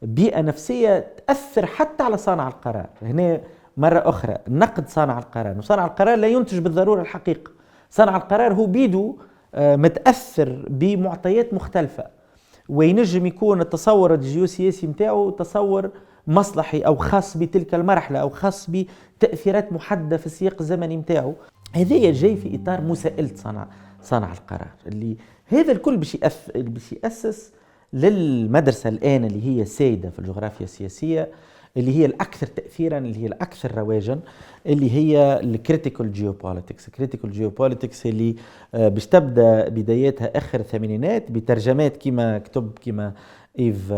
بيئة نفسية تأثر حتى على صانع القرار. هنا مرة أخرى نقد صانع القرار، وصانع القرار لا ينتج بالضرورة الحقيقة. صانع القرار هو بيدو متأثر بمعطيات مختلفة، وينجم يكون التصور الجيوسياسي متاعه تصور مصلحي أو خاص بتلك المرحلة أو خاص بتأثيرات محددة في السياق الزمني متاعه. هذا جاي في إطار مساءلة صانع القرار، اللي هذا الكل باش يأسس للمدرسة الآن اللي هي سائدة في الجغرافيا السياسية، اللي هي الأكثر تأثيراً، اللي هي الأكثر رواجاً، اللي هي الكريتيكال جيوبوليتكس. الكريتيكال جيوبوليتكس اللي باش تبدأ بداياتها آخر الثمانينات بترجمات كما كتب كما إيف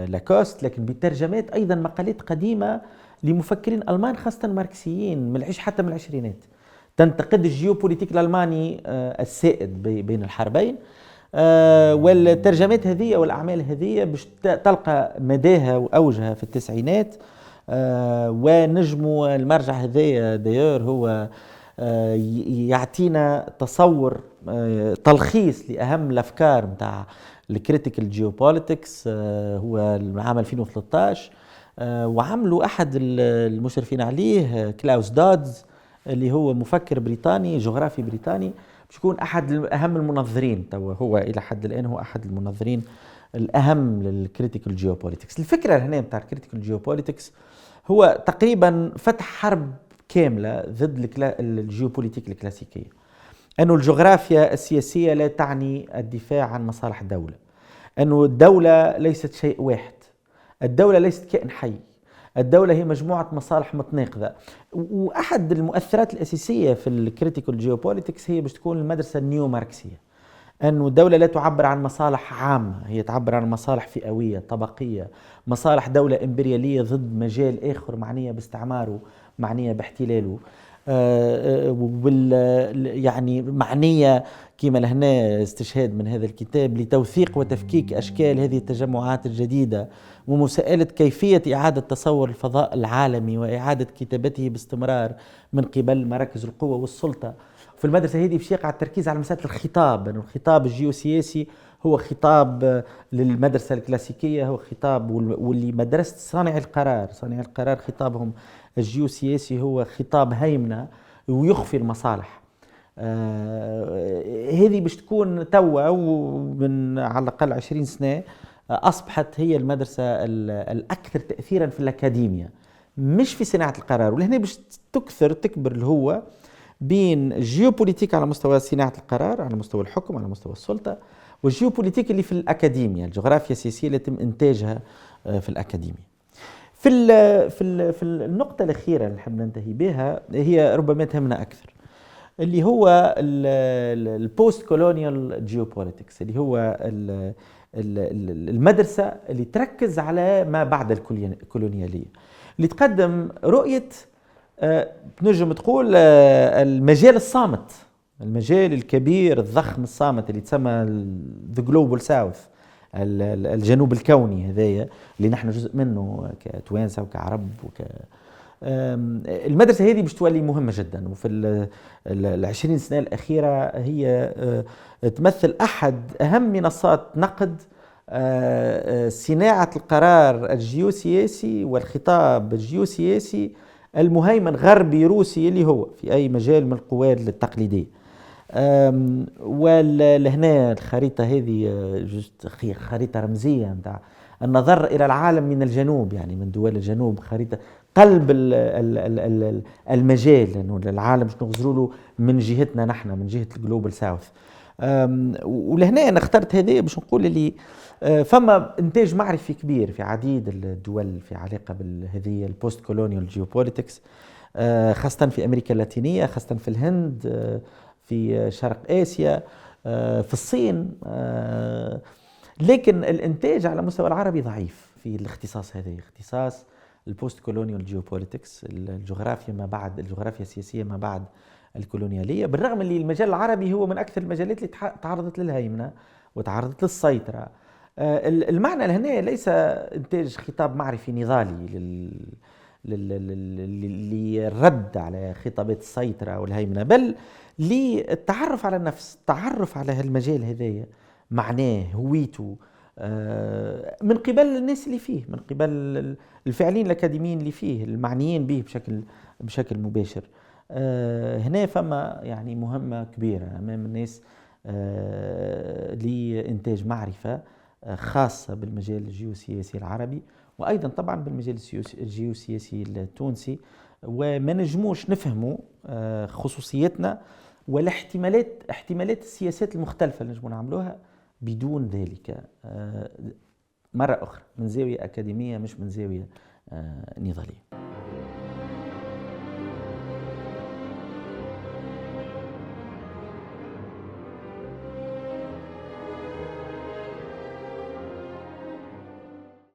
لاكوست، لكن بترجمات أيضاً مقالات قديمة لمفكرين ألمان خاصة ماركسيين حتى من العشرينات، تنتقد الجيوبوليتيك الألماني السائد بين الحربين. والترجمات هذه والأعمال هذه باش تلقى مداها وأوجها في التسعينات. ونجموا المرجع هذايا دايور هو يعطينا تصور تلخيص لأهم الأفكار متاع الكريتيكال جيوبوليتكس، هو عام 2013. وعملوا أحد المشرفين عليه كلاوس دودز اللي هو مفكر بريطاني جغرافي بريطاني، باش يكون أحد أهم المنظرين. هو إلى حد الآن هو أحد المنظرين الأهم للكريتيكال جيوبوليتكس. الفكرة هنا بتاع الكريتيكال جيوبوليتكس هو تقريبا فتح حرب كاملة ضد الجيوبوليتيك الكلاسيكية، أنه الجغرافيا السياسية لا تعني الدفاع عن مصالح الدولة، أنه الدولة ليست شيء واحد، الدولة ليست كائن حي، الدولة هي مجموعة مصالح متناقضة. وأحد المؤثرات الأساسية في الكريتيكال جيوبوليتكس هي باش تكون المدرسة النيو ماركسية، أنه الدولة لا تعبر عن مصالح عامة، هي تعبر عن مصالح فئوية طبقية، مصالح دولة إمبريالية ضد مجال آخر معنية باستعماره، معنية باحتلاله، يعني معنية كما لهنا استشهاد من هذا الكتاب لتوثيق وتفكيك أشكال هذه التجمعات الجديدة، ومساءلة كيفية إعادة تصور الفضاء العالمي وإعادة كتابته باستمرار من قبل مراكز القوة والسلطة. في المدرسة هذه باش يقع التركيز على مسألة الخطاب، أنه الخطاب الجيوسياسي هو خطاب للمدرسة الكلاسيكية، هو خطاب واللي مدرسة صانع القرار خطابهم الجيوسياسي هو خطاب هيمنة ويخفي المصالح. هذه باش تكون توا ومن على الأقل 20 سنة أصبحت هي المدرسة الأكثر تأثيرا في الأكاديمية، مش في صناعة القرار. ولهنا باش تكبر اللي هو بين الجيوبوليتيك على مستوى صناعة القرار، على مستوى الحكم، على مستوى السلطة، والجيوبوليتيك اللي في الأكاديمية، الجغرافيا السياسية اللي يتم إنتاجها في الأكاديمية. في النقطة الأخيرة اللي نحب ننتهي بها هي ربما تهمنا أكثر، اللي هو البوست كولونيال جيوبوليتكس، اللي هو المدرسة اللي تركز على ما بعد الكولونيالية، اللي تقدم رؤية تنجم تقول المجال الصامت، المجال الكبير الضخم الصامت اللي تسمى ذا جلوبال ساوث، الجنوب الكوني هذايا اللي نحن جزء منه كتوانسة وكعرب المدرسة هذه باش تولي مهمة جدا، وفي العشرين سنة الأخيرة هي تمثل أحد أهم منصات نقد صناعة القرار الجيوسياسي والخطاب الجيوسياسي المهيمن غربي روسي اللي هو في أي مجال من القوى التقليدية. ولهنا الخريطة هذه خريطة رمزية نتاع النظر إلى العالم من الجنوب، يعني من دول الجنوب، خريطة قلب المجال، لأنه العالم باش نغزروا له من جهتنا نحن، من جهة الجلوبال ساوث. ولهنا أنا اخترت هذه باش نقول اللي فما إنتاج معرفي كبير في عديد الدول في علاقة بهذه البوست كولونيال جيوبوليتكس، خاصة في أمريكا اللاتينية، خاصة في الهند، في شرق آسيا، في الصين، لكن الإنتاج على مستوى العربي ضعيف في الاختصاص هذا، اختصاص البوست كولونيال جيوبوليتكس، الجغرافيا ما بعد الجغرافيا السياسية ما بعد الكولونيالية، بالرغم اللي المجال العربي هو من أكثر المجالات اللي تعرضت للهيمنة وتعرضت للسيطرة. المعنى هنا ليس إنتاج خطاب معرفي نضالي للرد على خطابات السيطرة والهيمنة، بل للتعرف على النفس، التعرف على هالمجال هذايا، معناه، هويته، من قبل الناس اللي فيه، من قبل الفاعلين الأكاديميين اللي فيه، المعنيين به بشكل مباشر. هنا فما يعني مهمة كبيرة أمام الناس لإنتاج معرفة خاصة بالمجال الجيوسياسي العربي، وأيضا طبعا بالمجال الجيوسياسي التونسي، وما نجموش نفهموا خصوصيتنا احتمالات السياسات المختلفة اللي نجمو نعملوها بدون ذلك، مرة أخرى من زاوية أكاديمية مش من زاوية نضالية.